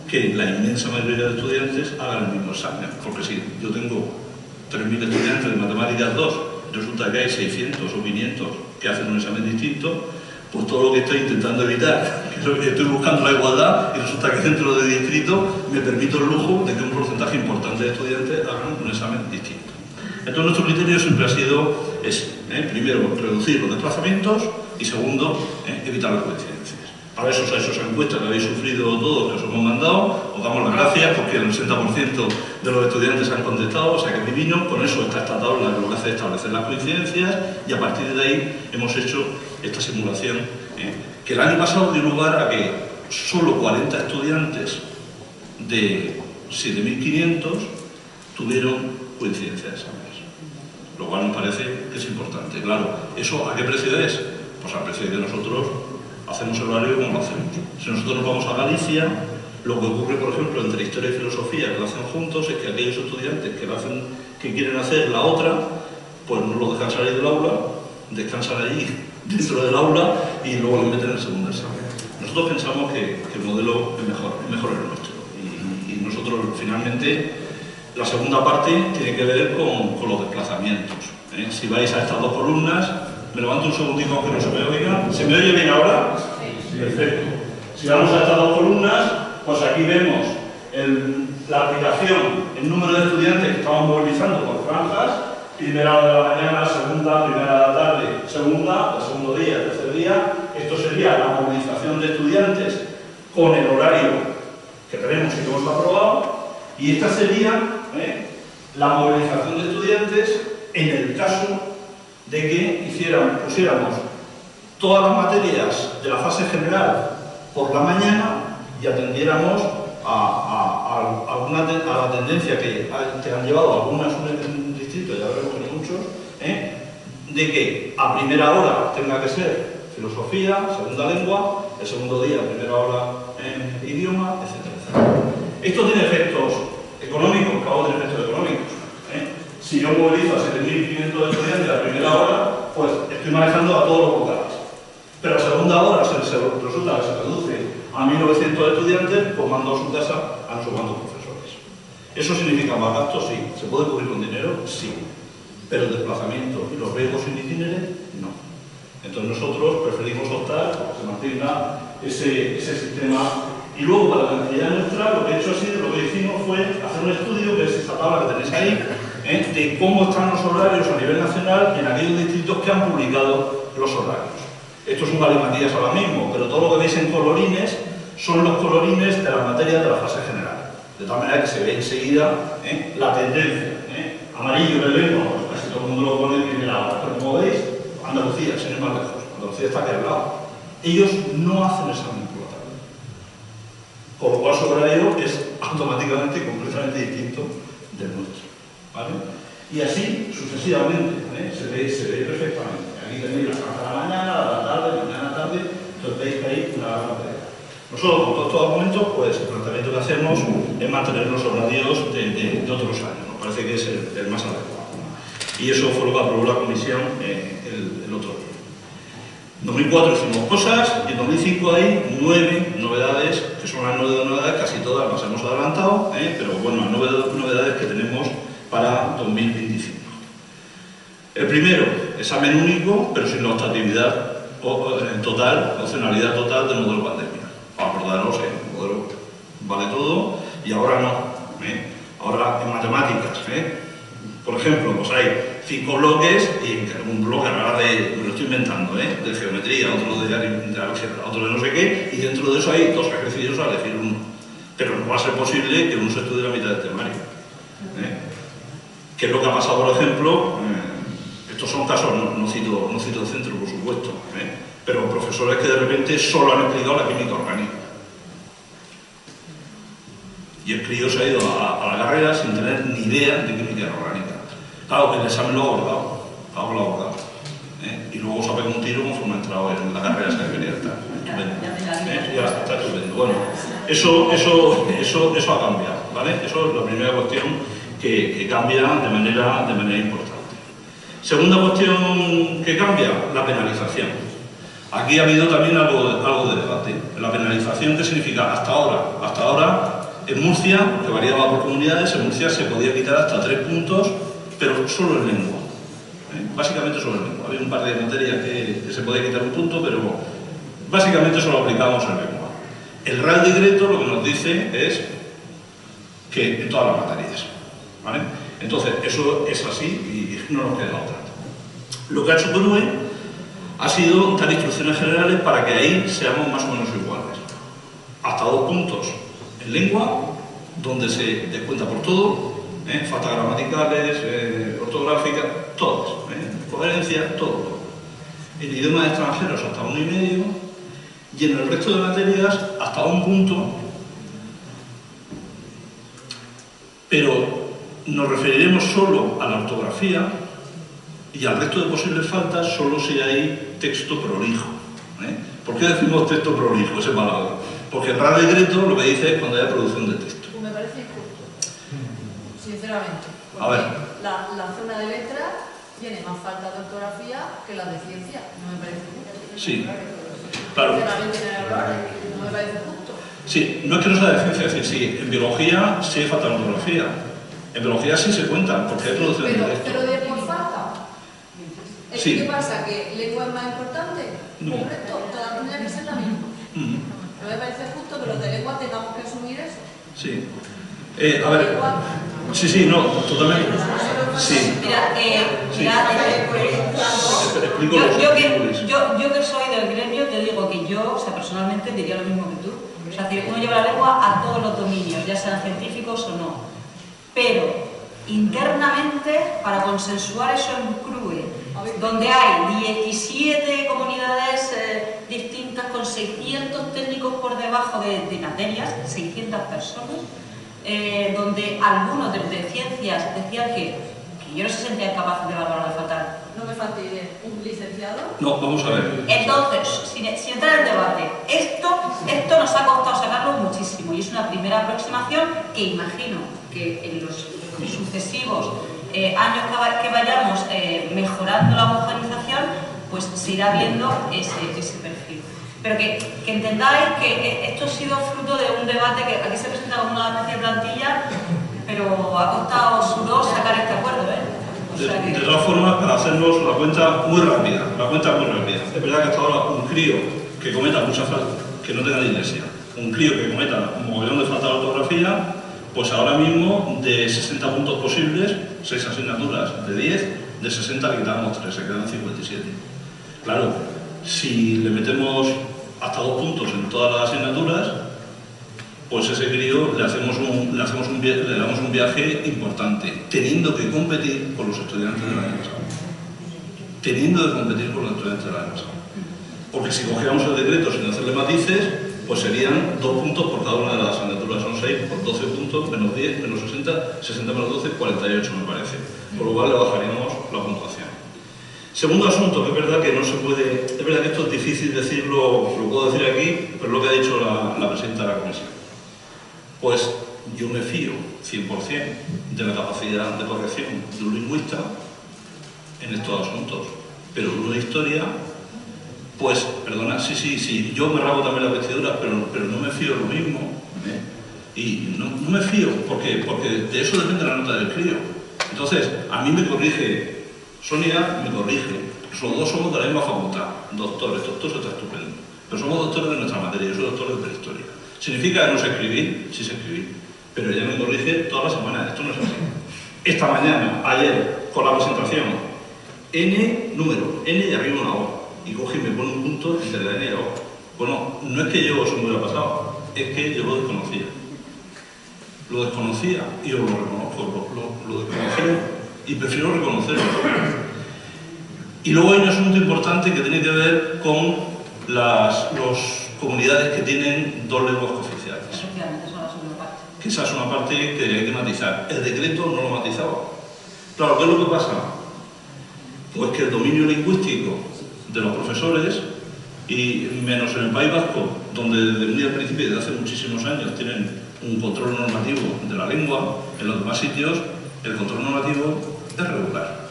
S10: que la inmensa mayoría de estudiantes hagan el mismo examen, porque si yo tengo 3.000 estudiantes de Matemáticas 2, resulta que hay 600 o 500 que hacen un examen distinto, pues todo lo que estoy intentando evitar, que estoy buscando la igualdad, y resulta que dentro de distrito me permito el lujo de que un porcentaje importante de estudiantes hagan un examen distinto. Entonces nuestro criterio siempre ha sido ese, primero reducir los desplazamientos y segundo evitar las coincidencias. Para eso, esas encuestas que habéis sufrido todos, que os hemos mandado, os damos las gracias porque el 80% de los estudiantes han contestado, o sea que es divino. Con eso está esta tabla que lo que hace es establecer las coincidencias, y a partir de ahí hemos hecho esta simulación que el año pasado dio lugar a que solo 40 estudiantes de 7.500 tuvieron coincidencia de exámenes, lo cual nos parece que es importante. Claro, ¿eso a qué precio es? Pues al precio de que nosotros hacemos el horario como lo hacemos. Si nosotros nos vamos a Galicia, lo que ocurre, por ejemplo, entre historia y filosofía, que lo hacen juntos, es que aquellos estudiantes que quieren hacer la otra, pues no los dejan salir del aula, descansan allí dentro del aula y luego les meten el segundo examen. Nosotros pensamos que el modelo es mejor el nuestro. Y nosotros, finalmente, la segunda parte tiene que ver con los desplazamientos. Si vais a estas dos columnas, me levanto un segundito aunque no se me oiga. ¿Se me oye bien ahora? Sí. Perfecto. Si vamos a estas dos columnas, pues aquí vemos la aplicación, el número de estudiantes que estamos movilizando por franjas. Primera hora de la mañana, segunda, primera de la tarde, segunda, el segundo día, tercer día. Esto sería la movilización de estudiantes con el horario que tenemos y que hemos aprobado. Y esta sería la movilización de estudiantes en el caso de que pusiéramos todas las materias de la fase general por la mañana y atendiéramos a la tendencia que han llevado algunas en distrito, ya veremos que no muchos, de que a primera hora tenga que ser filosofía, segunda lengua, el segundo día, primera hora idioma, etcétera, etcétera. Esto tiene efectos económicos, claro, tiene efectos económicos. Si yo movilizo a 7.500 estudiantes a primera hora, pues estoy manejando a todos los vocales. Pero a segunda hora resulta que se reduce a 1.900 estudiantes, pues mando a su casa a no sé cuántos profesores. ¿Eso significa más gastos? Sí. ¿Se puede cubrir con dinero? Sí. Pero el desplazamiento y los riesgos sin itinerario, no. Entonces nosotros preferimos optar a que se mantenga ese sistema. Y luego, para la tranquilidad nuestra, lo que he hecho así, lo que hicimos fue hacer un estudio, que es esta tabla que tenéis ahí, de cómo están los horarios a nivel nacional en aquellos distritos que han publicado los horarios. Esto es un galimatías ahora mismo, pero todo lo que veis en colorines son los colorines de las materias de la fase general. De tal manera que se ve enseguida la tendencia. Amarillo, veremos, casi todo el mundo lo pone en primera hora, pero como veis, Andalucía, sin ir más lejos, Andalucía está aquí al lado. Ellos no hacen examen por la tarde. Con lo cual su horario es automáticamente completamente distinto del nuestro. ¿Vale? Y así sucesivamente, se ve perfectamente. Aquí tenéis la franja de la mañana, la tarde, mañana, tarde, entonces veis que hay una gran variedad. Nosotros, con todos estos argumentos, pues el planteamiento que hacemos es mantener los horarios de otros años. Nos parece que es el más adecuado. Y eso fue lo que aprobó la comisión el otro día. En 2004 hicimos cosas y en 2005 hay 9 novedades, que son las 9 novedades, casi todas las hemos adelantado, pero bueno, las 9 novedades que tenemos para 2025. El primero, examen único, pero sin la optatividad total, opcionalidad total del modelo pandemia. Acordaros, el modelo vale todo y ahora no. Ahora en matemáticas, por ejemplo, pues hay 5 bloques y un bloque ahora me lo estoy inventando, de geometría, otro de álgebra, otro de no sé qué, y dentro de eso hay 2 ejercicios a elegir uno. Pero no va a ser posible que uno se estudie la mitad del temario. ¿Qué es lo que ha pasado, por ejemplo? Estos son casos, no cito el centro, por supuesto, pero profesores que de repente solo han explicado la química orgánica. Y el crío se ha ido a la carrera sin tener ni idea de química orgánica. Claro, que el examen lo ha abordado. Y luego se ha pegado un tiro conforme ha entrado en la carrera, se quería estar. Ya está estupendo. Bueno, eso ha cambiado, ¿vale? Eso es la primera cuestión que cambia de manera importante. Segunda cuestión que cambia, la penalización. Aquí ha habido también algo de debate. La penalización, ¿qué significa? Hasta ahora, en Murcia, que variaba por comunidades, en Murcia se podía quitar hasta 3 puntos, pero solo en lengua. Básicamente solo en lengua. Había un par de materias que se podía quitar un punto, pero básicamente solo aplicamos en lengua. El Real Decreto lo que nos dice es que en todas las materias. ¿Vale? Entonces, eso es así y no nos queda otra. Lo que ha hecho CRUE ha sido dar instrucciones generales para que ahí seamos más o menos iguales. Hasta 2 puntos en lengua, donde se descuenta por todo, faltas gramaticales, ortográficas, todas, coherencia, todo. En idiomas extranjeros hasta 1,5 y en el resto de materias hasta 1 punto, pero nos referiremos solo a la ortografía y al resto de posibles faltas solo si hay texto prolijo. ¿Por qué decimos texto prolijo, esa palabra? Porque el Real Decreto lo que dice es cuando haya producción de texto.
S11: Me parece injusto, sinceramente.
S10: A ver.
S11: La zona de letras tiene más falta de ortografía que la de ciencia. No me parece justo.
S10: Sí, claro.
S11: Sinceramente, no me parece justo.
S10: Sí, no es que no sea de ciencia, es decir, sí, en biología sí hay falta de ortografía. En biología sí se cuentan, porque hay producción de texto.
S11: Pero 0,10 por falta.
S10: Sí.
S11: ¿Qué pasa? ¿Que lengua es más importante?
S10: No.
S11: Correcto, todas tendrían que ser la misma. No me parece justo que los de lengua tengamos que asumir eso.
S10: Sí. A ver. Sí, no, totalmente. Sí.
S9: Mira, yo que soy del gremio, te digo que yo, o sea, personalmente diría lo mismo que tú. O sea, que uno lleva la lengua a todos los dominios, ya sean científicos o no. Pero internamente, para consensuar eso en CRUE, donde hay 17 comunidades distintas con 600 técnicos por debajo de materias, 600 personas, donde algunos de ciencias decían que yo no se sentían capaces de valorar la fatal.
S11: No me fastidie, ¿un licenciado?
S10: No, vamos a ver.
S9: Entonces, sin entrar en debate, esto nos ha costado sacarlo muchísimo y es una primera aproximación que imagino que en los sucesivos años que vayamos mejorando la homogenización, pues se irá viendo ese perfil. Pero que entendáis que esto ha sido fruto de un debate que aquí se presenta como una especie de plantilla, pero ha costado sudor sacar este acuerdo, O sea que...
S10: De todas formas, para hacernos la cuenta muy rápida, es verdad que hasta ahora un crío que cometa muchas faltas, que no tenga dislexia, un crío que cometa un mogollón de faltas de ortografía, pues ahora mismo de 60 puntos posibles, 6 asignaturas de 10, de 60 le quitamos 3, se quedan 57. Claro, si le metemos hasta 2 puntos en todas las asignaturas, pues ese crío le damos un viaje importante, teniendo que competir con los estudiantes del año pasado. Porque si cogiéramos el decreto sin hacerle matices, pues serían 2 puntos por cada una de las asignaturas, son 6 por 12 puntos, menos 10, menos 60, 60 menos 12, 48 me parece, por lo cual le bajaríamos la puntuación. Segundo asunto, que es verdad que no se puede, es verdad que esto es difícil decirlo, lo puedo decir aquí, pero es lo que ha dicho la presidenta de la comisión. Pues yo me fío 100% de la capacidad de corrección de un lingüista en estos asuntos, pero en una historia, pues, perdona, sí, yo me rasgo también las vestiduras, pero no me fío lo mismo, y no me fío, porque de eso depende la nota del crío. Entonces, a mí me corrige Sonia, me corrige, los dos somos de la misma facultad, doctores, doctor está estupendo, pero somos doctores de nuestra materia, yo soy doctor de prehistoria. ¿Significa que no sé escribir? Sí sé escribir, pero ella me corrige todas las semanas, esto no es así. Esta mañana, ayer, con la presentación, N número, N y arriba una O, y coge y me pone un punto entre la N y la O. Bueno, no es que yo se me hubiera pasado, es que yo lo desconocía. Lo desconocía y os lo reconozco, lo desconocía y prefiero reconocerlo. Y luego hay un asunto importante que tiene que ver con las comunidades que tienen 2 lenguas cooficiales.
S9: Efectivamente, eso es la segunda parte.
S10: Que esa es una parte que hay que matizar. El decreto no lo matizaba. Claro, ¿qué es lo que pasa? Pues que el dominio lingüístico de los profesores, y menos en el País Vasco, donde desde muy al principio, desde hace muchísimos años, tienen un control normativo de la lengua, en los demás sitios el control normativo es regular.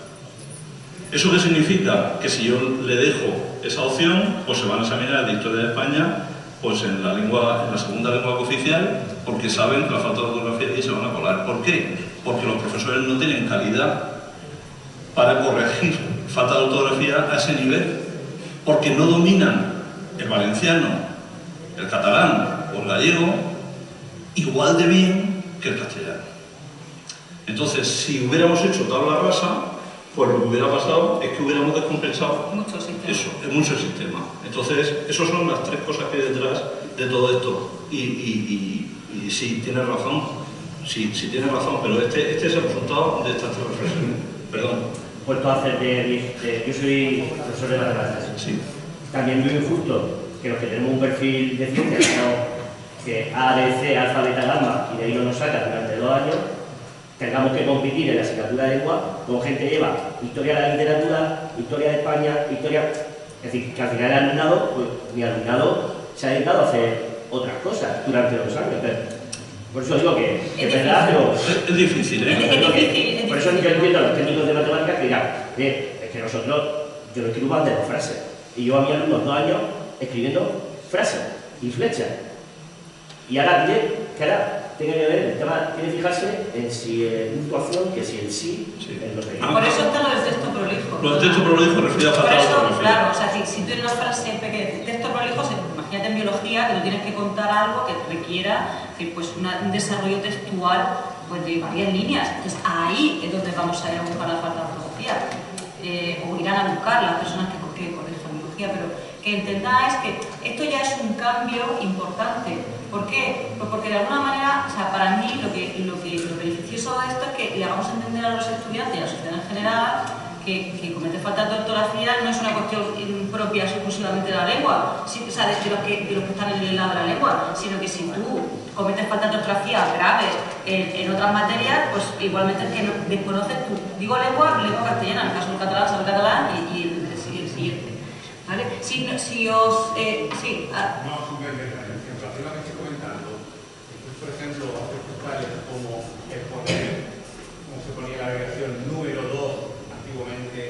S10: ¿Eso qué significa? Que si yo le dejo esa opción, pues se van a examinar de Historia de España pues en la segunda lengua cooficial, porque saben que la falta de ortografía y se van a colar. ¿Por qué? Porque los profesores no tienen calidad para corregir falta de ortografía a ese nivel, porque no dominan el valenciano, el catalán o el gallego igual de bien que el castellano. Entonces, si hubiéramos hecho tabla rasa, pues lo que hubiera pasado es que hubiéramos descompensado eso, en mucho sistema. Entonces, esas son las 3 cosas que hay detrás de todo esto. Y sí, tienes razón, sí tienes razón, pero este es el resultado de estas 3 reflexiones. Perdón.
S5: Vuelto a hacer yo soy profesor de matemáticas.
S10: Sí.
S5: También muy injusto que los que tenemos un perfil de ciencia, que A, B, C, alfa, beta, gamma, y de ahí no nos saca durante 2 años, tengamos que competir en la asignatura de lengua con gente que lleva historia de la literatura, historia de España, historia... Es decir, que al final el alumnado, pues mi alumnado se ha dedicado a hacer otras cosas durante 2 años. Por eso digo que es verdad, pero...
S10: Es difícil, ¿eh?
S5: Por eso yo entiendo a los técnicos de matemáticas que dirán, es que nosotros, yo no escribo más de 2 frases, y yo a mis alumnos 2 años escribiendo frases y flechas. Y ahora tiene que ver, el tema tiene que fijarse en si es puntuación, que si el sí, en los
S9: Por eso está lo del texto prolijo.
S10: Lo del texto prolijo refiere a falta de ortografía.
S9: Claro, o sea, si tú en una frase pequeña, texto prolijo, imagínate en biología que no tienes que contar algo que requiera pues, un desarrollo textual pues, de varias líneas. Entonces ahí es donde vamos a ir a buscar la falta de ortografía. O irán a buscar las personas que corrijan biología, pero que entendáis que esto ya es un cambio importante. ¿Por qué? Pues porque de alguna manera, o sea, para mí lo beneficioso de esto es que le hagamos entender a los estudiantes y a la sociedad en general que cometer falta de ortografía no es una cuestión propia exclusivamente de la lengua, o sea, de los que están en el lado de la lengua, sino que si tú cometes falta de ortografía graves en otras materias, pues igualmente es que no, desconoces tú. Digo lengua castellana, en el caso del catalán, sabe catalán y el siguiente. ¿Vale?
S12: No, simplemente en relación a lo que estoy comentando, por ejemplo, hacer postales como exponer, como se ponía la abreviación número 2, antiguamente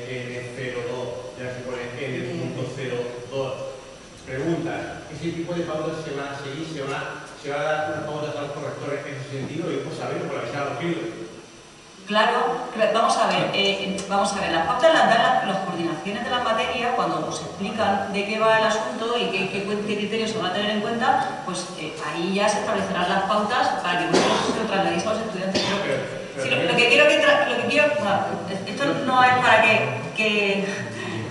S12: N02, ya se pone N.02. Preguntas, ¿ese tipo de pautas se van a seguir? ¿Se van a dar unas pautas a los correctores en ese sentido? Y pues saberlo por avisar a los críos.
S9: Claro, vamos a ver, las pautas las dan las coordinaciones de la materia cuando nos explican de qué va el asunto y qué criterios se van a tener en cuenta, pues ahí ya se establecerán las pautas para que vosotros se lo trasladéis a los estudiantes. Lo que quiero, esto no es para que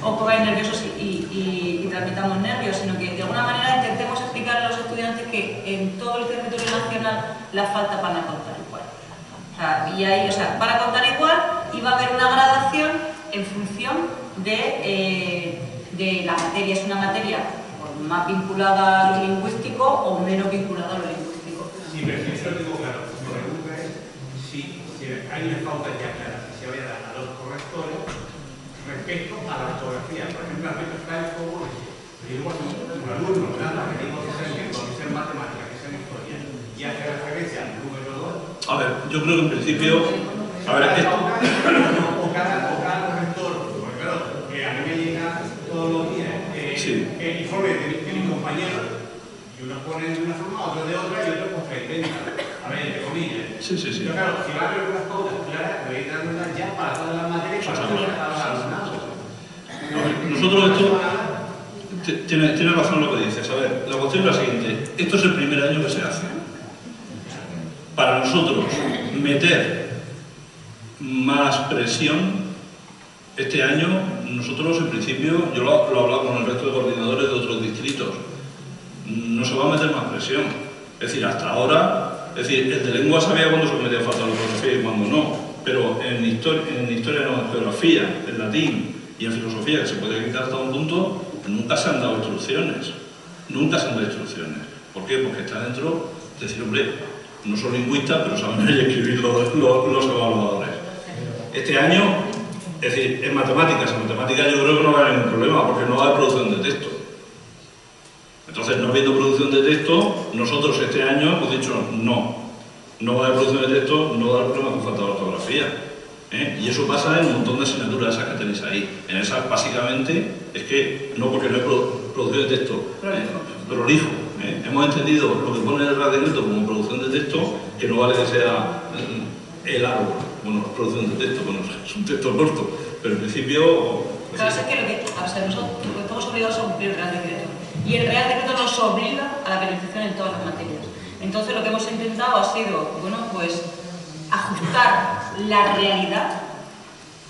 S9: os pongáis nerviosos y transmitamos nervios, sino que de alguna manera intentemos explicar a los estudiantes que en todo el territorio nacional las faltas van a contar igual. Van a contar igual y va a haber una gradación en función de la materia. Es una materia, por
S11: más vinculada a lo lingüístico o menos vinculada a lo lingüístico.
S12: Sí, pero si eso lo tengo claro. Mi pregunta es si hay una pauta ya clara que se vaya a dar a los correctores respecto a la ortografía. Por ejemplo, aspectos claves como yo igual un alumno, nada, que tengo que ser lengua, que ser matemática, que ser historia, y hace referencia al número 2.
S10: A ver, yo creo que en principio... A ver,
S12: o cada corrector, porque claro, a mí me llega todos los días el informe de mis compañeros, y unos ponen de una forma, otros de otra, y otros pues se inventan. A ver, entre comillas.
S10: Sí.
S12: Pero claro, si va a haber unas pautas claras, voy a ir dándolas ya para todas las materias, para todas las alumnados.
S10: Nosotros esto... Tiene razón lo que dices. A ver, la cuestión es la siguiente. Esto es el primer año que se hace. Para nosotros, meter más presión, este año, nosotros en principio, yo lo he hablado con el resto de coordinadores de otros distritos, no se va a meter más presión. Es decir, hasta ahora, es decir, el de lengua sabía cuándo se metía falta de ortografía y cuándo no, pero en historia no, en geografía, en latín y en filosofía, que se puede quitar hasta un punto, nunca se han dado instrucciones. Nunca se han dado instrucciones. ¿Por qué? Porque está dentro de decir, hombre, no son lingüistas, pero saben leer y escribir los evaluadores. Este año, es decir, en matemáticas yo creo que no va a haber ningún problema, porque no va a haber producción de texto. Entonces, no habiendo producción de texto, nosotros este año hemos dicho no va a haber producción de texto, no va a haber problema con falta de ortografía. Y eso pasa en un montón de asignaturas esas que tenéis ahí. En esas, básicamente, es que no porque no hay producción de texto, prolijo. Hemos entendido lo que pone el Real Decreto como producción de texto, que no vale que sea el árbol. Bueno, producción de texto, bueno, es un texto corto, pero en principio...
S11: Claro, es que nosotros estamos obligados a cumplir el Real Decreto. Y el Real Decreto nos obliga a la penalización en todas las materias. Entonces, lo que hemos intentado ha sido, bueno, pues ajustar la realidad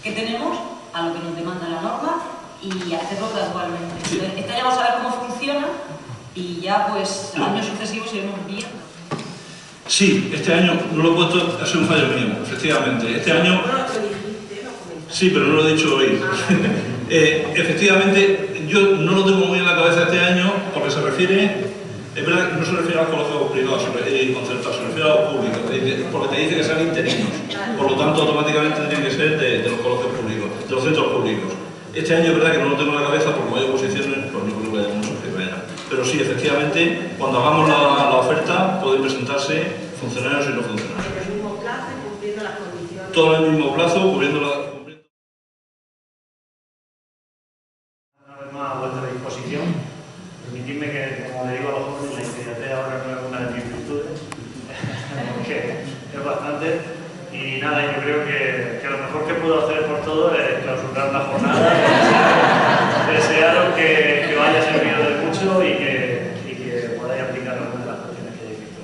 S11: que tenemos a lo que nos demanda la norma y hacerlo gradualmente. Entonces, este año vamos a ver cómo funciona y ya pues años sucesivos iremos viendo.
S10: Sí, este año no lo he puesto, ha sido un fallo mío, efectivamente. Este año... Sí, pero no lo he dicho hoy. Efectivamente, yo no lo tengo muy en la cabeza este año porque se refiere... Es verdad que no se refiere a los colegios privados y concertados, se refiere a los públicos, porque te dice que sean interinos. Por lo tanto, automáticamente tienen que ser de los colegios públicos, de los centros públicos. Este año es verdad que no lo tengo en la cabeza porque no hay oposiciones, pues no creo que haya muchos que vayan. Pero sí, efectivamente, cuando hagamos la oferta, pueden presentarse funcionarios y no funcionarios.
S4: En el mismo plazo y cumpliendo las condiciones.
S10: Todo en el mismo plazo, cubriendo la...
S5: Una vez más, a vuestra disposición. Permitidme que, como le digo a los jóvenes, la inmediatez ahora no es una de mis virtudes, que es bastante. Y nada, yo creo que lo mejor que puedo hacer por todo es clausurar la jornada, desearos que os haya servido de mucho y que podáis aplicar algunas de las cuestiones que hayáis visto.